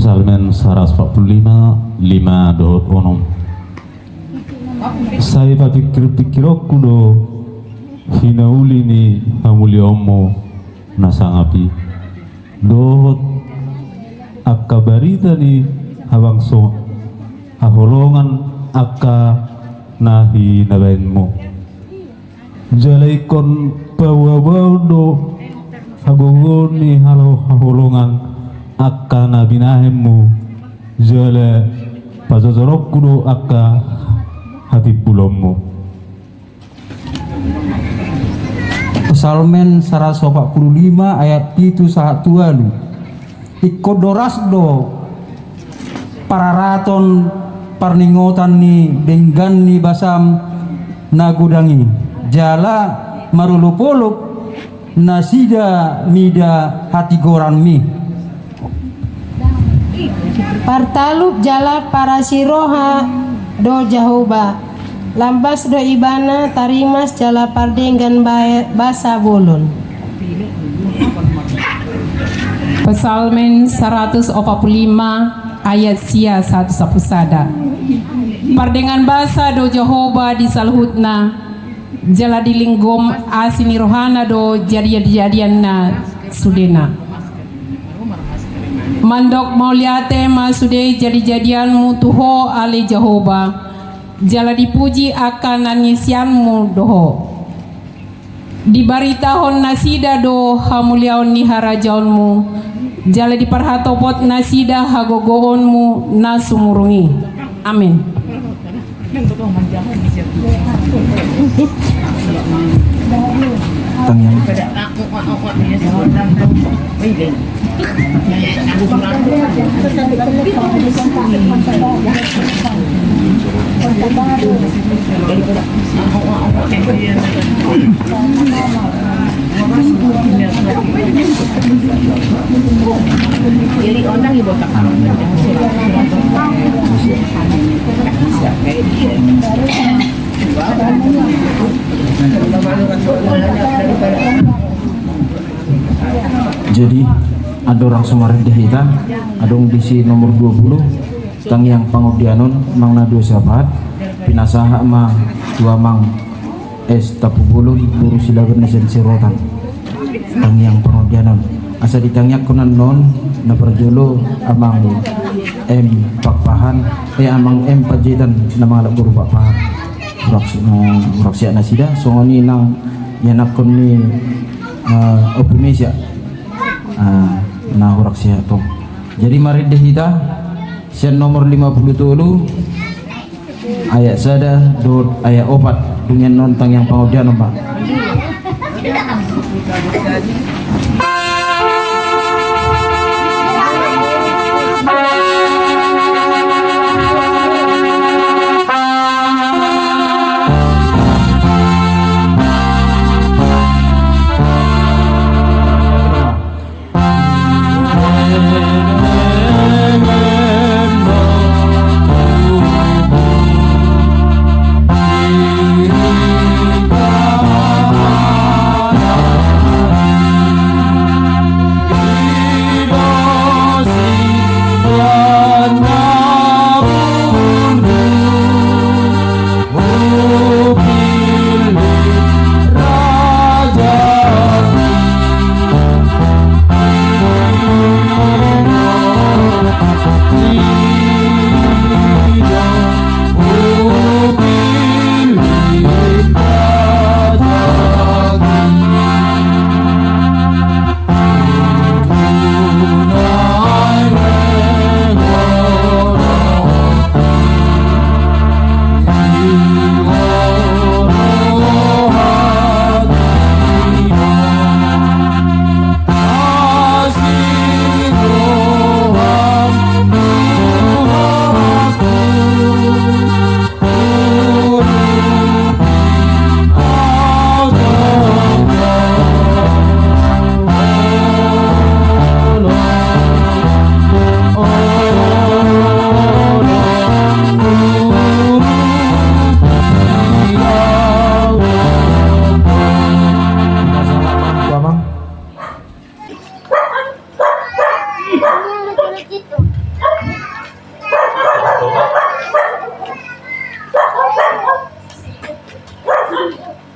Psalmen 145 5-6 saya pikir-pikir aku do hinauli ni hamuliomo nasangapi dohot akka barita ni habangso haholongan akka nahi nabenmo jalaikon bawa do hagogon ni haholongan akka nabinahemu jala pazazorok do akka hati bulommu. Psalmen 145 ayat 7-1 ikodoras do pararaton parningotan ni denggan ni basam nagudangi jala marulupuluk nasida mida hati goran mi Partalup jala para siroha do Jehovah lambas do ibana tarimas jala pardenggan basa bolon. Psalmen 145 ayat sia 1 sapusada. Pardengan basa do Jehovah di salhutna jala dilinggom asini rohana do jadian na sudena. Mandok mauliate masude jadi-jadianmu tuho ali Jehovah jala dipuji akan nangisianmu doho dibaritahon nasida do hamuliaon ni harajaonmu jala diparhatopot nasida hagogoonmu nasumurungi. Amin. Jadi ada orang Samarinda kita adong disi nomor 20 tang yang pangodianon mang na dua sahabat pinasaha ma dua mang es tapu bulun buru sila bernasen sirotan tang yang pangodianon asa ditangyak kunan non na perjolo amang pakpahan amang pajitan na mga guru pakpahan uraksia nasida songoni nang yanakon ni Opimesia nah hurak sihat tong. Jadi mari dehita sian nomor 57 ayat sada dot ayat opat dengan nontang yang pangodian Pak.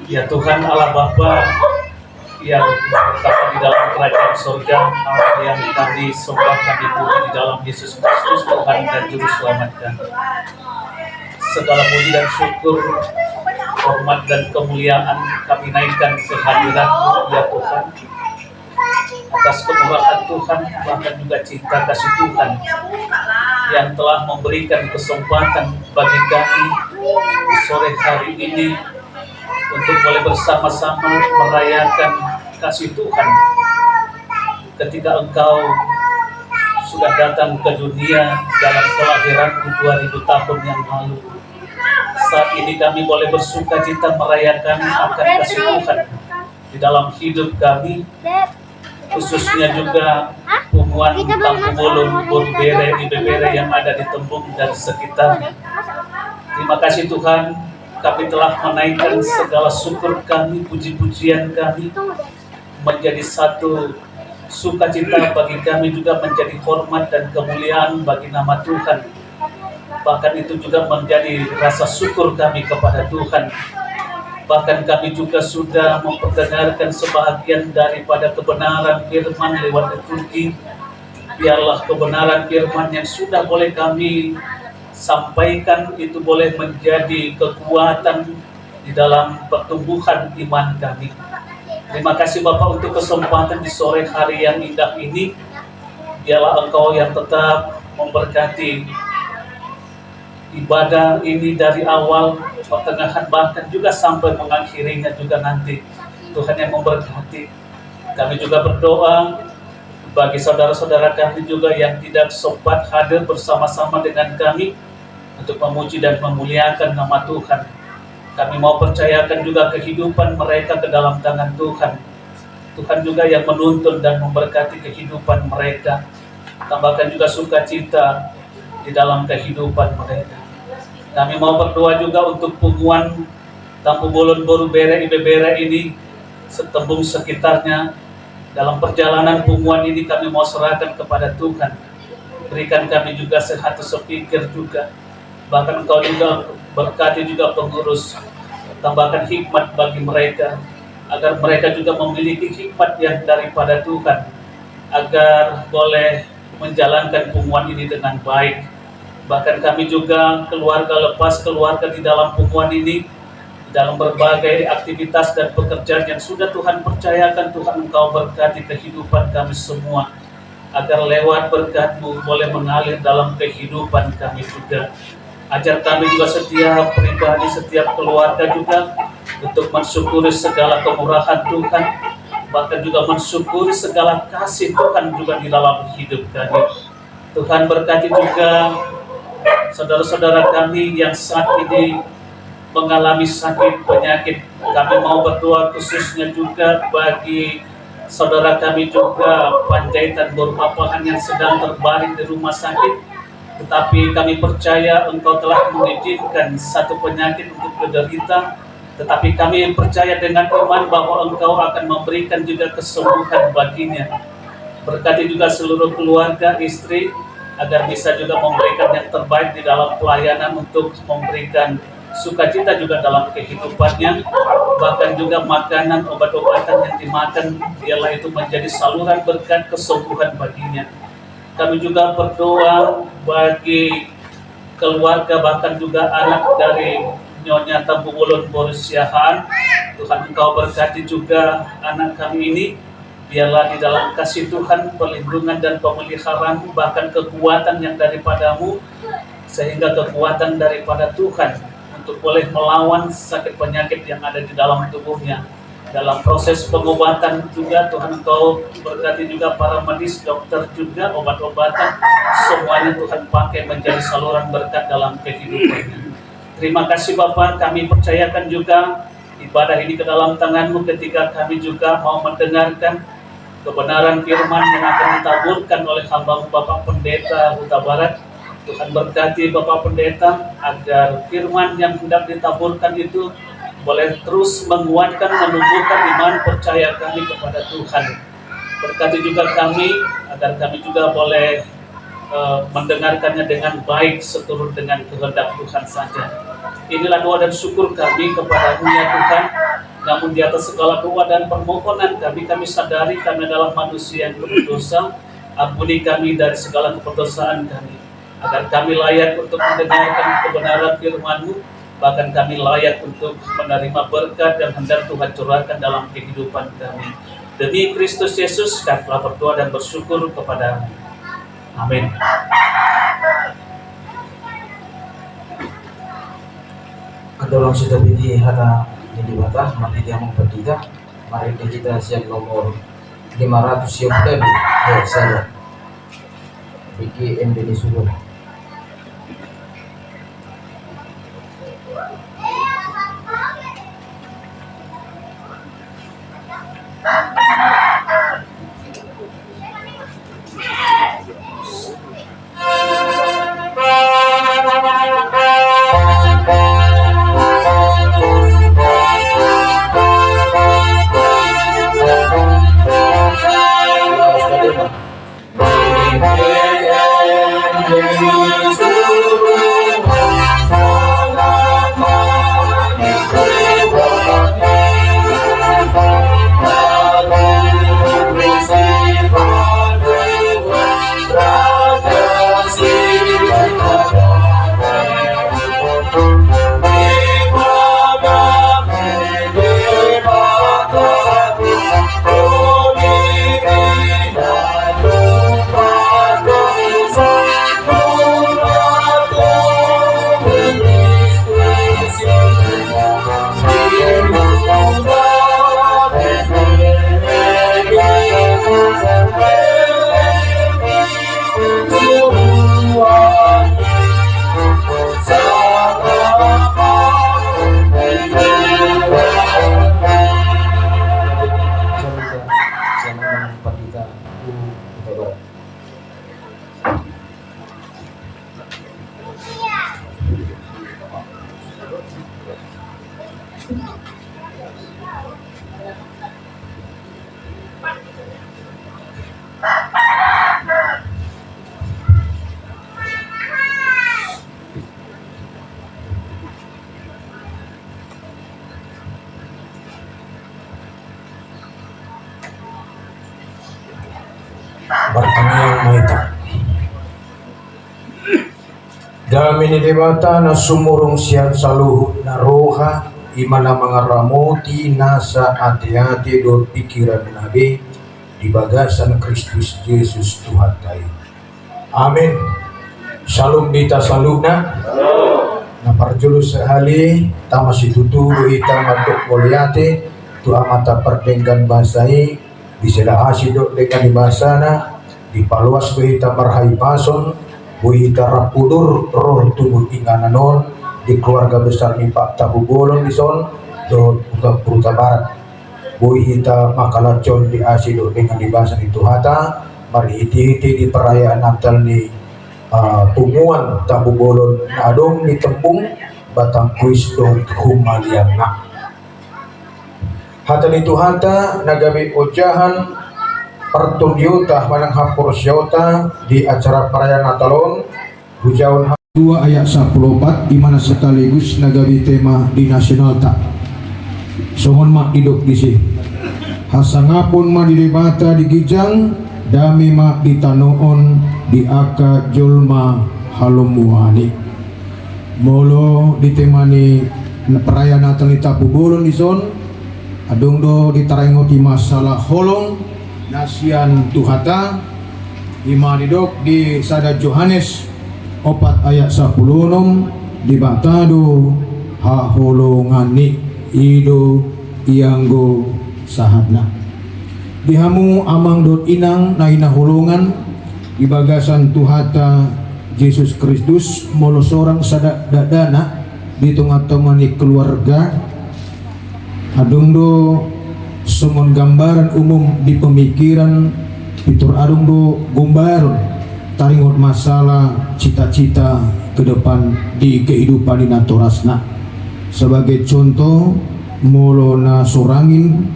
Ya Tuhan Allah Bapa yang bertata di dalam kerajaan surga, Allah yang kami sembah, kami puji di dalam Yesus Kristus Tuhan dan Juru Selamat kami. Segala puji dan syukur, hormat dan kemuliaan kami naikkan kehadirat-Mu ya Tuhan, atas kemurahan Tuhan, bahkan juga cinta kasih Tuhan yang telah memberikan kesempatan bagi kami di sore hari ini untuk boleh bersama-sama merayakan kasih Tuhan ketika Engkau sudah datang ke dunia dalam kelahiran 2000 tahun yang lalu. Saat ini kami boleh bersuka cita merayakan akan kasih Tuhan di dalam hidup kami, khususnya juga Punguan Tampu Bolon, Borubere, Ibebere yang ada di Tembung dan sekitarnya. Terima kasih Tuhan, kami telah menaikkan segala syukur kami, puji-pujian kami menjadi satu sukacita bagi kami, juga menjadi hormat dan kemuliaan bagi nama Tuhan. Bahkan itu juga menjadi rasa syukur kami kepada Tuhan. Bahkan kami juga sudah memperdengarkan sebahagian daripada kebenaran firman lewat liturgi. Biarlah kebenaran firman yang sudah boleh kami sampaikan itu boleh menjadi kekuatan di dalam pertumbuhan iman kami. Terima kasih Bapak untuk kesempatan di sore hari yang indah ini. Biarlah Engkau yang tetap memberkati ibadah ini dari awal, pertengahan, bahkan juga sampai mengakhirinya juga nanti. Tuhan yang memberkati. Kami juga berdoa bagi saudara-saudara kami juga yang tidak sempat hadir bersama-sama dengan kami untuk memuji dan memuliakan nama Tuhan. Kami mau percayakan juga kehidupan mereka ke dalam tangan Tuhan. Tuhan juga yang menuntun dan memberkati kehidupan mereka. Tambahkan juga sukacita di dalam kehidupan mereka. Kami mau berdoa juga untuk Punguan Tampu Bolon, Borubere, Ibebere ini, setembung sekitarnya. Dalam perjalanan Punguan ini kami mau serahkan kepada Tuhan. Berikan kami juga sehat sepikir juga. Bahkan Engkau juga berkati juga pengurus. Tambahkan hikmat bagi mereka, agar mereka juga memiliki hikmat yang daripada Tuhan, agar boleh menjalankan Punguan ini dengan baik. Bahkan kami juga keluarga lepas keluarga di dalam Punguan ini, di dalam berbagai aktivitas dan pekerjaan yang sudah Tuhan percayakan. Tuhan Engkau berkati kehidupan kami semua, agar lewat berkat-Mu boleh mengalir dalam kehidupan kami juga. Ajar kami juga setiap pribadi, setiap keluarga juga untuk mensyukuri segala kemurahan Tuhan, bahkan juga mensyukuri segala kasih Tuhan juga di dalam hidup kami. Tuhan berkati juga saudara-saudara kami yang saat ini mengalami sakit penyakit. Kami mau berdoa khususnya juga bagi saudara kami juga Panjaitan Borpapahan yang sedang terbaring di rumah sakit. Tetapi kami percaya Engkau telah mengizinkan satu penyakit untuk menderita. Tetapi kami percaya dengan iman bahwa Engkau akan memberikan juga kesembuhan baginya. Berkati juga seluruh keluarga, istri, agar bisa juga memberikan yang terbaik di dalam pelayanan untuk memberikan sukacita juga dalam kehidupannya. Bahkan juga makanan, obat-obatan yang dimakan, biarlah itu menjadi saluran berkat kesembuhan baginya. Kami juga berdoa bagi keluarga, bahkan juga anak dari Nyonya Tampu Bolon Borusiahan. Tuhan Engkau berkati juga anak kami ini. Biarlah di dalam kasih Tuhan, perlindungan dan pemeliharaan, bahkan kekuatan yang daripada-Mu, sehingga kekuatan daripada Tuhan untuk boleh melawan sakit penyakit yang ada di dalam tubuhnya. Dalam proses pengobatan juga Tuhan Engkau berkati juga para medis, dokter juga, obat-obatan, semuanya Tuhan pakai menjadi saluran berkat dalam kehidupannya. Terima kasih Bapak, kami percayakan juga ibadah ini ke dalam tangan-Mu ketika kami juga mau mendengarkan kebenaran firman yang akan ditaburkan oleh hamba-Mu Bapak Pendeta Huta Barat. Tuhan berkati Bapak Pendeta agar firman yang hendak ditaburkan itu boleh terus menguatkan, menumbuhkan iman percaya kami kepada Tuhan. Berkati juga kami agar kami juga boleh mendengarkannya dengan baik seturut dengan kehendak Tuhan saja. Inilah doa dan syukur kami kepada-Mu ya Tuhan. Namun di atas segala doa dan permohonan kami sadari kami adalah manusia yang berdosa. Ampuni kami dari segala keberdosaan kami, agar kami layak untuk mendengarkan kebenaran firman-Mu, bahkan kami layak untuk menerima berkat yang hendak Tuhan curahkan dalam kehidupan kami. Demi Kristus Yesus kami telah berdoa dan bersyukur kepada-Mu. Amin. Kedolong sudah biti hata di batah mari dia memperdita mari kita siap nomor 500 siap dan ya saya bikin ini sudah Bartaniang maita. Damini debata na sumurong siyan sa luhut na roha, imana mga ramuti nasa ati-ati do pikiran nabi, di bagasan Kristus Yesus Tuhan tayo. Amin. Shalom dita saluna. Naparjulus sehali, tamas itutulo ita madok mulyate, tuha mata perdenggan basai, bisila asido dengan dibasana, dipaluas buhita marhai pason, buhita rapudur roh tubuh ingananon, di keluarga besar ni Pak Tabubolon di son, do Puta Barat. Buhita makalacon di asido dengan dibasan itu hata, mari hiti-hiti di perayaan Natal ni Punguan Tabubolon na adong ditempung batang kuis do humalian na. Hata nito hata nagabi ojahan pertundiuta manang hapur syauta di acara perayaan Natalon hujaun 2 ayat 14 imana sekaligus nagabi tema di nasional ta. Sohon mak didok disi. Hasangapun ma di debata di gijang dami mak ditanoon di aka julma halumuani molo ditemani perayaan Natal ni Tabubolon ison adong do ditarengoti masalah holong nasian tuhata imanidok di sada Johannes 4 ayat 10 di batado ha holongani ido ianggo sahadna dihamu amang dot inang na inahulungan di bagasan tuhata Yesus Kristus molo sorang sada dadana di tengah-tengah keluarga adung do semon gambaran umum di pemikiran pitur adung do gombaron taringot masalah cita-cita ke depan di kehidupan di natorasna sebagai contoh molo na sorangin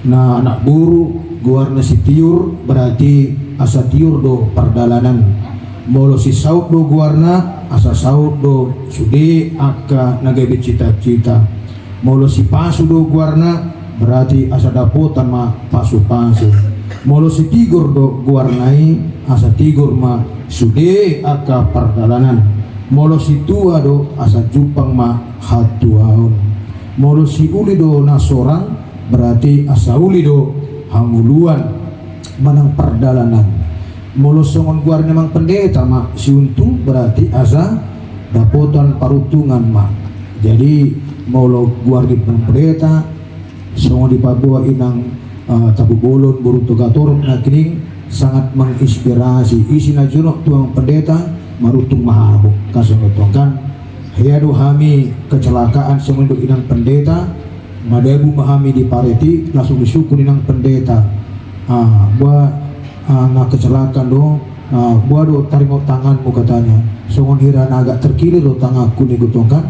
na anak buru guarna si tiur berarti asa tiur do pardalanan molo si saud do guarna asa saud do sude aka nagabe cita-cita molo si pasu do guarna berarti asa dapotan ma pasu-pasu. Molo si tigor do guarnai asa tigor ma sude aka pardalanan. Molo si tua do asa jupang ma hatuaon. Molo si uli do nasorang berarti asa uli do hanguluan manang pardalanan. Molo songon guarna mang pendeta ma si untung berarti asa dapotan parutungan ma. Jadi molo guar di pendeta songon di Papua inang tabubolon buru tugator na kining sangat menginspirasi isi na junok tuang pendeta marutung mahabok kasonotongkan hayado hami kecelakaan songon do inang pendeta madabu mahami di pareti langsung disyukur inang pendeta na kecelakaan do buah do tarimau tanganmu katanya songon hira agak terkilir do tanganku nih gutongkan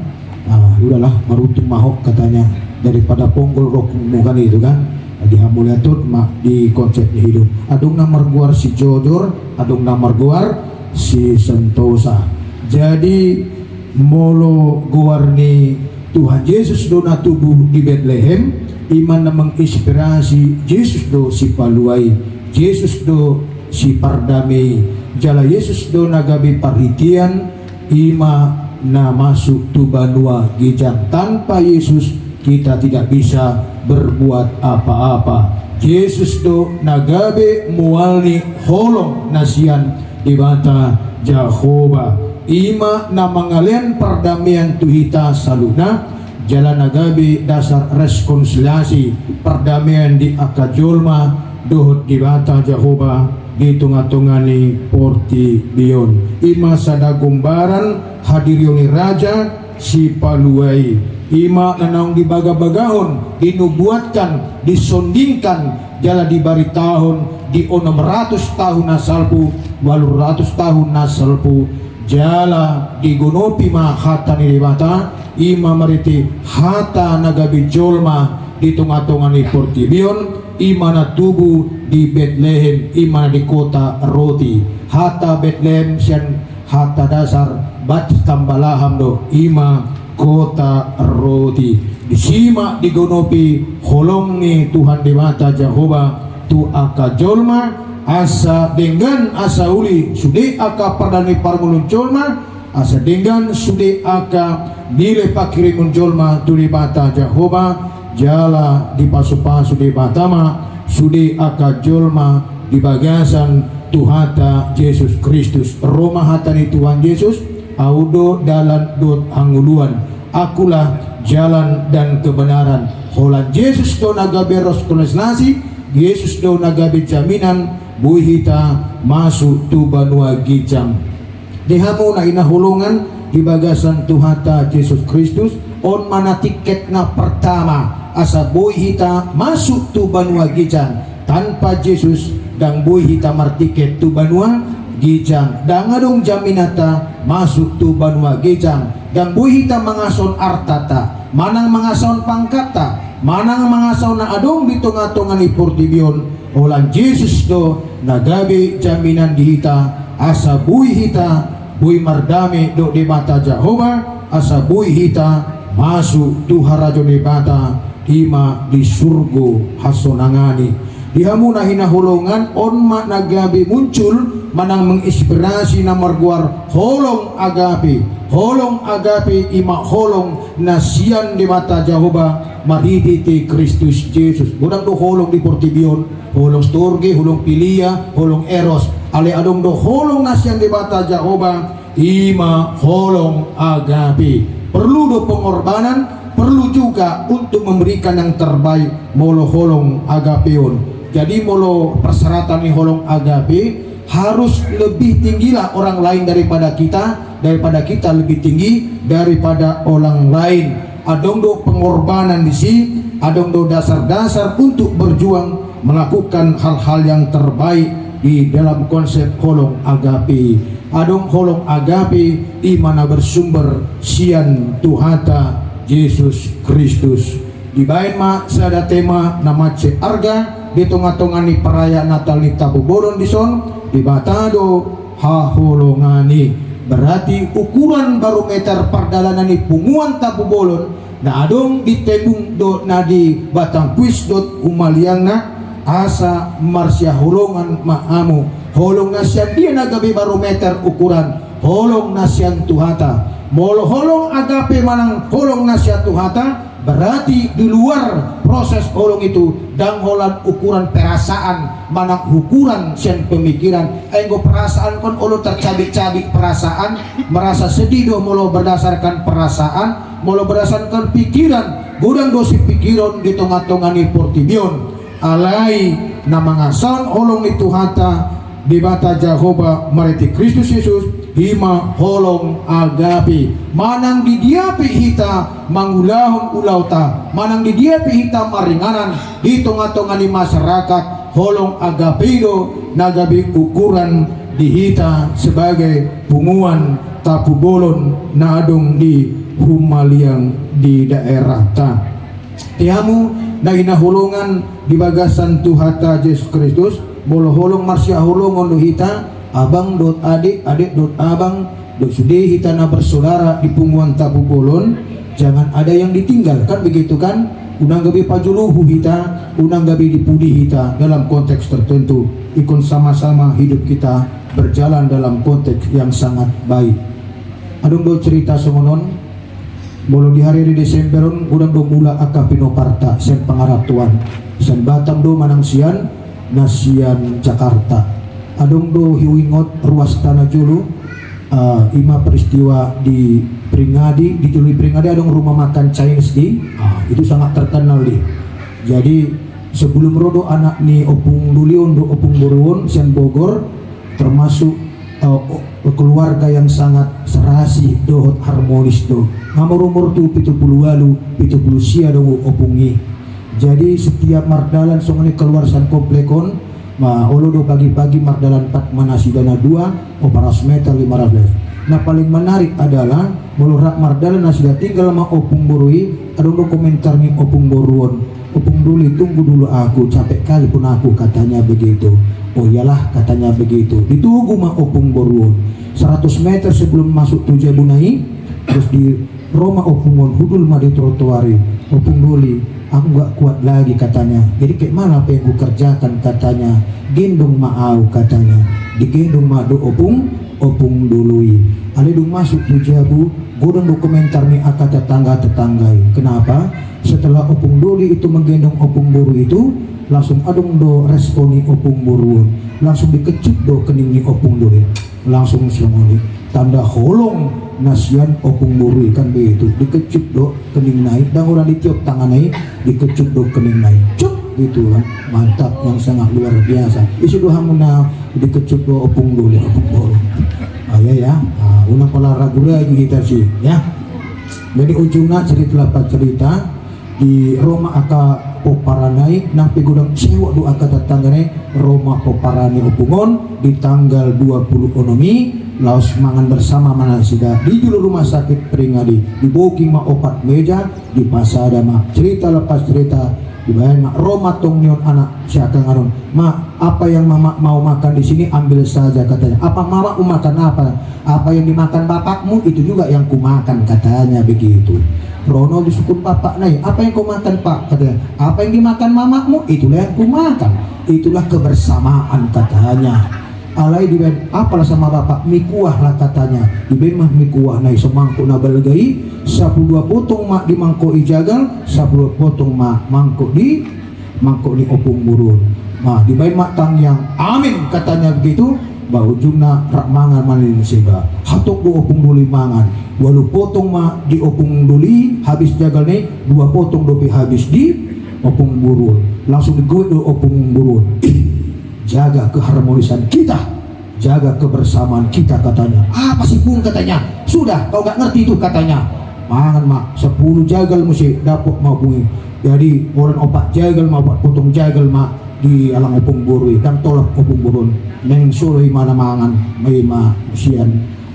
udahlah marutung mahok katanya daripada ponggol rokmu kan itu kan dihamuliatur mak di konsep hidup adung namar guar si jodor adung namar guar si sentosa. Jadi molo guar ni Tuhan Yesus do na tubuh di Bethlehem iman na menginspirasi Yesus do si paluai Yesus do si pardamai jala Yesus do nagabi parhitian ima na masuk tu banua gijang. Tanpa Yesus kita tidak bisa berbuat apa-apa. Yesus do nagabe mualni holong nasian di bata Jehovah ima na mangalian perdamaian tuhita saluna jalan nagabe dasar rekonsiliasi perdamaian di akajolma dohot di bata Jehovah di tunga-tungani porti bion ima sada gombaran hadirioni raja si paluai ima nanang dibaga-bagahon dinubuatkan disondingkan jala dibari tahun di 600 tahun nasalpu 800 tahun nasalpu jala digonopi ma hata ni bata ima mariti hata nagabi jolma di tunga-tungani porti bion imana tubuh di Bethlehem imana di kota roti hata Bethlehem sian hata dasar bat tambalaham do ima kota roti disima digonopi holongi Tuhan di mata Jehovah tu aka jolma asa dengan asa uli sude aka pardani parmulun jolma asa dengan sude aka nilai pakirimun jolma tu di mata Jehovah jala di pasu-pasu di batama sude aka jolma di bagasan Tuhata Yesus Kristus Roma hatani Tuhan Yesus audo dalan dot hanguluan akulah jalan dan kebenaran holan Yesus do nagabe rekonsiliasi Yesus do nagabe jaminan buhita masuk tu banua gijang dihamu na inahulungan di bagasan Tuhata Yesus Kristus on mana tiket na pertama asa buhita masuk tu banua gijang tanpa Yesus dan buhita martiket tu banua gijang dan adong jaminata masuk tu banua gijang dan buhita mangason artata manang mangason pangkata manang mangason na adong di tunga-tunga ni portibion olan Yesus do nagabi jaminan dihita asa buhita bui mardame do di mata Jehovah asa buhita masuk tu harajo di mata ima di surgo hasonangani dihamu na hinahulungan on ma nagabi muncul manang menginspirasi namar guar holong agape ima holong nasian di mata Jehovah mariditi Kristus Yesus budang do holong di portibion holong storge holong pilia holong eros ale adong do holong nasian di mata Jehovah ima holong agape perlu do pengorbanan perlu juga untuk memberikan yang terbaik molo holong agapeon. Jadi molo persyaratan nih holong agape harus lebih tinggilah orang lain daripada kita lebih tinggi daripada orang lain. Adong do pengorbanan di sini, adong do dasar-dasar untuk berjuang melakukan hal-hal yang terbaik di dalam konsep holong agape. Adong holong agape imana bersumber sian Tuhata Yesus Kristus. Di bain ma sada tema nama ce arga di tengah-tengah perayaan Natal ni tabubolon di son di batado haholongani berarti ukuran barometer perdalanan ni punguan tabubolon na adong ditebung do na di batang puis dot umaliang na asa marsya holongan maamu holong na siya dia nagabi barometer ukuran holong na siyan tuhata molo holong agape manang holong na siya tuhata berarti di luar proses holong itu dang holan ukuran perasaan manang ukuran sian pemikiran enggo perasaan kon olo tercabik-cabik perasaan merasa sedih do molo berdasarkan perasaan molo berdasarkan pikiran gudang dosi pikiran di tengah-tengah portibion alai nama ngasan holong itu hata di bata Jehovah mariti Kristus Yesus hima holong agapi manang di diapi hita mangulahon ulauta manang di diapi hita maringanan di tengah-tengah di masyarakat holong agapido nagabi ukuran di hita sebagai punguan tapu bolon na adong di humaliang di daerah ta tiamu na inaholongan di bagasan tuhata Yesus Kristus bolo holong marsya holongon do hita abang dot adik, adik dot abang dot sudah hita na bersaudara di punguan tabu bolon jangan ada yang ditinggalkan begitu kan unang gabi pajuluhu hita unang gabi dipudi hita dalam konteks tertentu ikon sama-sama hidup kita berjalan dalam konteks yang sangat baik adong do cerita semonon bolo di hari di Desemberon udang do mula akapino parta sen pangarap tuan sen batang do manang sian nasian Jakarta adong do hiwingot ruas tanah julu ima peristiwa di Pringadi di Juli Pringadi adong rumah makan Chinese di itu sangat terkenal di jadi sebelum rodo anak ni opung dulion do opung boruon sian Bogor termasuk keluarga yang sangat serasi dohot harmonis do ngamur-umur tu 70 walu 70 sia do opungi jadi setiap mardalan songani keluar san komplekon olo do pagi-pagi mardalan 4 manasidana 2 operas meter 500 nah paling menarik adalah melurak mardalan nasida tinggal sama opung borui ada do komentar nih opung boruon opung duli tunggu dulu aku capek kali pun aku katanya begitu oh iyalah katanya begitu ditunggu mah opung boruon 100 meter sebelum masuk Tujabunai terus di Roma opungon hudul mah di trotoari opung duli aku gak kuat lagi katanya jadi kayak mana apa yang ku kerjakan katanya gendong maau katanya digendong madu opung dului alidung masuk Tujabu godong dokumenter nih akad tetanggai kenapa setelah opung duli itu menggendong opung boru itu langsung adung do responi opung boru langsung dikecup do kening ni opung duli langsung semua tanda holong nasian opung boru kan begitu dikecup do kening naik dan orang ditiup tangan naik dikecup do kening naik cuk gitu kan mantap yang sangat luar biasa isi doa muna dikecup do opung dulu opung boru ya unang olahraga lagi kita sih ya jadi ujungnya cerita di Roma aka poparanai nang pigudang sewa do aka tetanggane Roma poparani opungon di tanggal 20 onomi laos mangan bersama manasida di julu rumah sakit Pringadi di booking ma opat meja di pasada ma cerita lepas cerita di bayan ma Roma tong nion anak siaka ngaron ma apa yang mama mau makan di sini ambil saja katanya apa mama mau makan apa yang dimakan bapakmu itu juga yang kumakan katanya begitu Rono disukun bapak naik apa yang kau makan pak katanya apa yang dimakan mamamu itulah yang kumakan itulah kebersamaan katanya alai di ben apalah sama bapak mikuah lah katanya di ben mah mikuah naik semangkuk na balegai 12 potong mak di mangkok ijagal 10 potong mak mangkok di opung burun mah di ben mak tang yang amin katanya begitu bah ujungna rak mangan malin seba hatok do opung duli mangan walau potong mak di opung duli habis jagal nih 2 potong dopi habis di opung burun langsung digoy do opung burun jaga keharmonisan kita jaga kebersamaan kita katanya apa sih pun katanya sudah kau gak ngerti itu katanya mangan mak 10 jagal mesti dapat mau bunyi jadi orang opat jagal mau potong jagal mak di alang opung burui dan tolak opung burun neng sulai mana mangan maima sian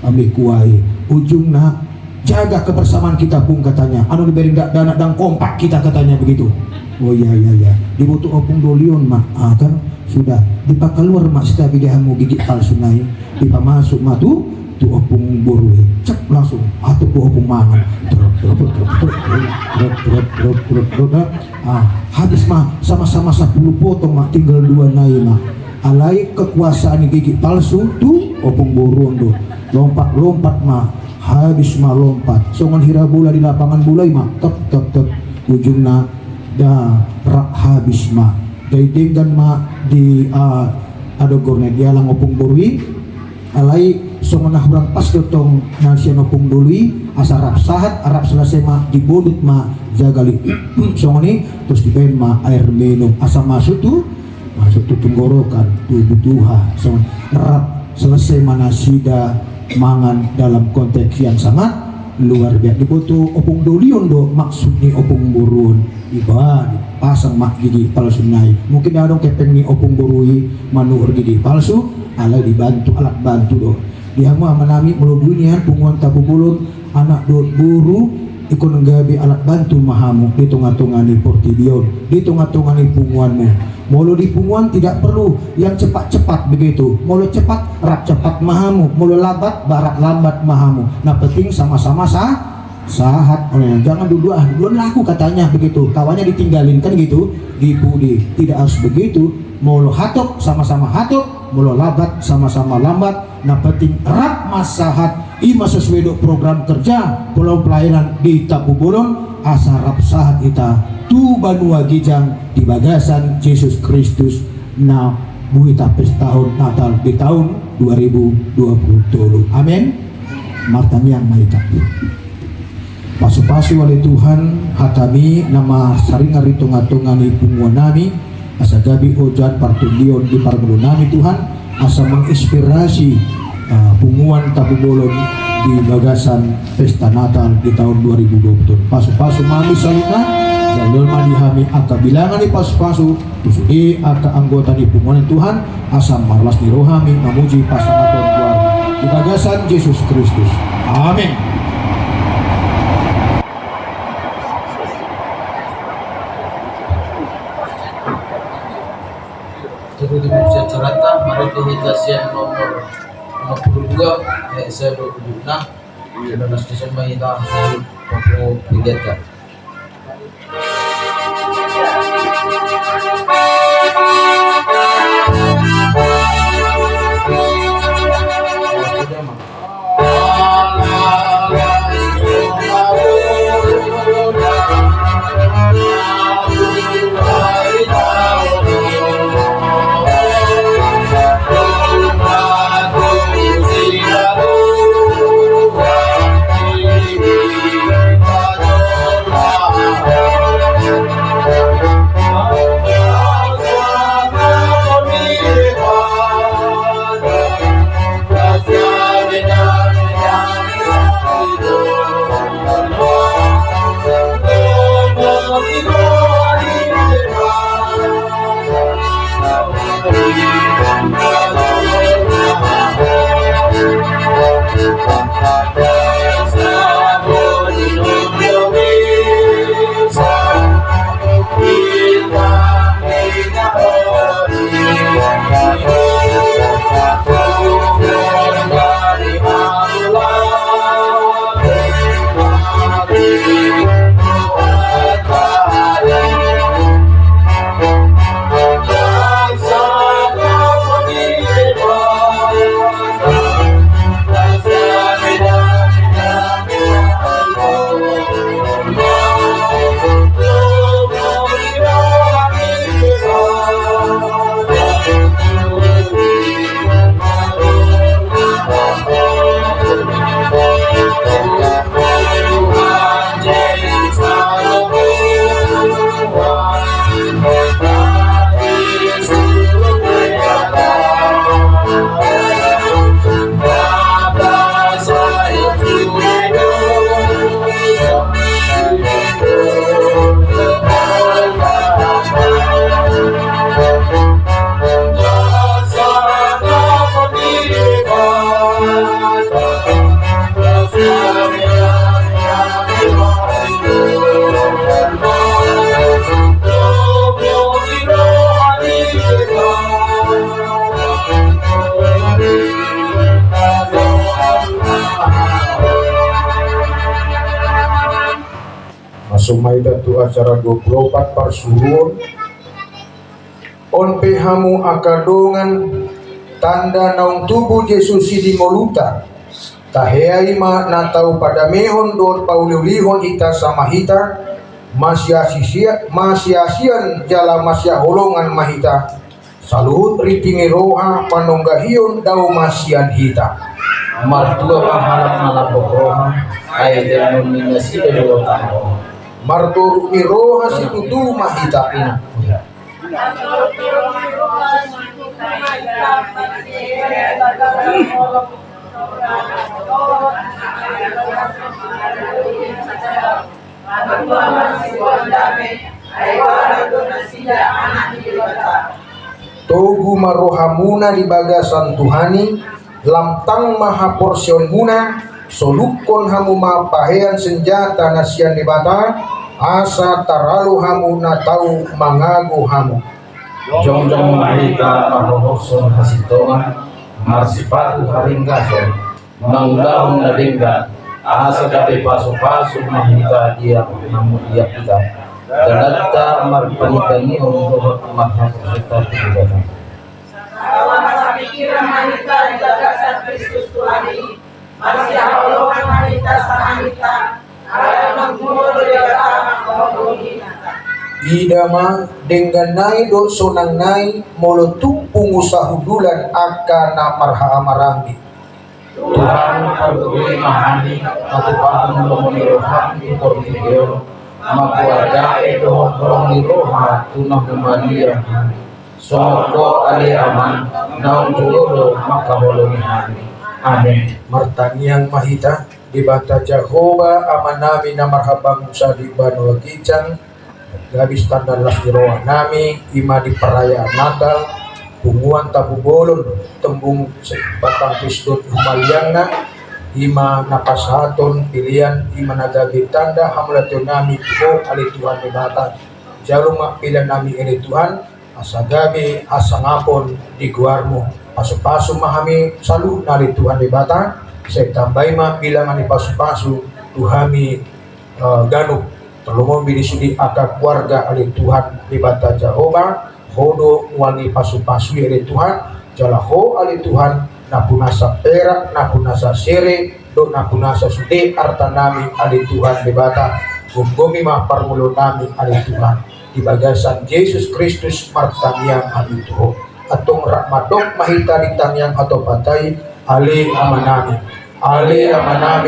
ambil kuai ujungnya jaga kebersamaan kita pun katanya anu diberi dana dan kompak kita katanya begitu oh iya dibutuh opung dolion mak kan sudah dipakai keluar mak setiap bidahamu gigit palsu naik dipa masuk mak tu opung burui cek langsung atau opung mangan terus habis mah sama-sama 10 potong mah tinggal 2 nai mah alai kekuasaan gigi palsu tuh opung burundo lompat mah habis mah lompat songan hira bola di lapangan bulai mah tep ujungna dah rak habis mah gaidenggan mah di adogornya dialang opung burui alai songan hurang pas dotong nasian opung dului asa Arab sahat Arab selesai mah dibodut mah jagali songan terus dibain mah air minum asa masuk tuh tenggorokan tubuh tuha songan Arab selesai mana sida mangan dalam konteks yang sangat luar biasa dibutuh opung dolion do maksudnya opung burun ibadah pasang mak gigi palsu naik mungkin ada dong kepeng ni opung burui manur gigi palsu ala dibantu alat bantu do dia mah menami mulu dunia punguan tabu bulun anak do buru ikon nggabi alat bantu mahamu di tengah-tengah portibion di tengah-tengah punguanmu mulu di punguan tidak perlu yang cepat-cepat begitu mulu cepat rap cepat mahamu mulu lambat barat lambat mahamu nah penting sama-sama sahat jangan duluan laku katanya begitu kawannya ditinggalin kan gitu dipudi tidak harus begitu mulu hatok sama-sama hatok mulu lambat sama-sama lambat nah penting rap masahat ima sesuai do program kerja pulau pelayanan di Tabu Bolon asa rap sahat ita tu banua gijang di bagasan Yesus Kristus na buita pes tahun Natal di tahun 2020 amin martamiang maita pasu-pasu oleh Tuhan hatami nama saringar hitung-hitungani punguan nami asa gabi ojan partundion di pargulu nami Tuhan asa menginspirasi punguan Tabu Bolon di bagasan pesta Natal di tahun 2020 pasu-pasu mami salina jalur madihami angka bilangan di pasu-pasu tusudi angka anggota di punguan Tuhan asam marlas di rohami memuji pasangan Tuhan di bagasan Yesus Kristus amin. Terus bisa cerita mereka hidasian nomor 62 saya 26 19 Desember kita untuk kegiatan Masumaida tu acara 24 parsurun on pehamu akadongan tanda naung tubuh Yesus di moluta taheai ma natau pada mehon dor paululihon ita sama hita masiasian jala masya holongan mahita salut ritingi roha panonggahion dau masian hita Martua pahalap nalapok roha ay denominasi dari utang martur roha situtu mahita ina Togu marohamuna di bagasan Tuhani lamtang maha porsion muna solukon hamu mapahean senjata nasian di bata asa taralu hamu na tau mangagu hamu Jongjong mahita marohoson hasitoan marsipatu haringgason mangdaong nadingga asa dapat pasu-pasu mahita dia namun dia kita dalata marpanitani untuk mahasiswa kita masa pikiran mahita di gagasan Kristus Tuhan ini masih holongan mahita sanganita ada menggumul di dalam idama dengan nai do sonang nai molotuk pungusahudulan akana marha amarambi Tuhan perguli mahani atau paham lomoni rohani portigeo makuada itu horoni roha tunah kembalian soko ali aman naung jolo maka holoni hani amin martaniang mahita di bata Jehovah amanami na marhabang sa di Banua Kicang gabis tanda las di roa nami ima di perayaan Natal punguan tabu bolon tembung batang pisdot humaliangna ima napasaton pilihan ima nagabi tanda hamlatyo nami ko ali Tuhan di bata jalong mapilan nami ini Tuhan asa gabi asa ngapon di guarmo pasu-pasu mahami salu nali Tuhan di bata saya tambay mapilangan ni pasu-pasu tuhami ganuk tolong bilisudi aka keluarga ali Tuhan di bata Jehovah hodo wangi pasu-pasu ali Tuhan jalaho ali Tuhan napunasa perak napunasa sere do napunasa sude arta nami ali Tuhan di bata gumgomi mah parmulo nami ali Tuhan di bagasan Yesus Kristus martaniang ali Tuhan atong rahmatok mahita di tangyang atau patay ali amanami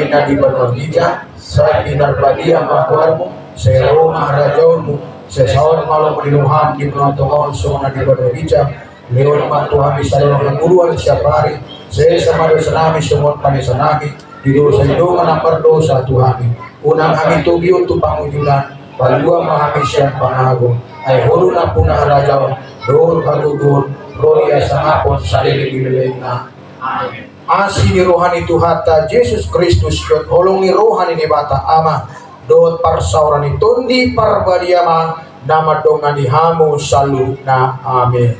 na di Banua Kicang sa pinarbadia makuarmo sa Roma rajonmu sa saon malam rinuhan di penontongan so na di Banua Kicang leon matuhan di salong nanguluan siya pari sa sama dosa nami sumot panisa nami di dosa idungan ang pardosa Tuhani unang kami tugyo to pangujulan palua mahami siyang pangago ay hulo na punah rajaw doon kagugun roya sa hapon sa lilibilig na amin asi ni rohani Tuhata Yesus Kristus yot holong ni rohani ni bata ama dot parsauran ni tundi parbadiama nama dongan ni hamu salu na amin.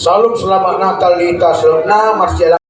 Salam selamat Natal di Tasrona Marsiala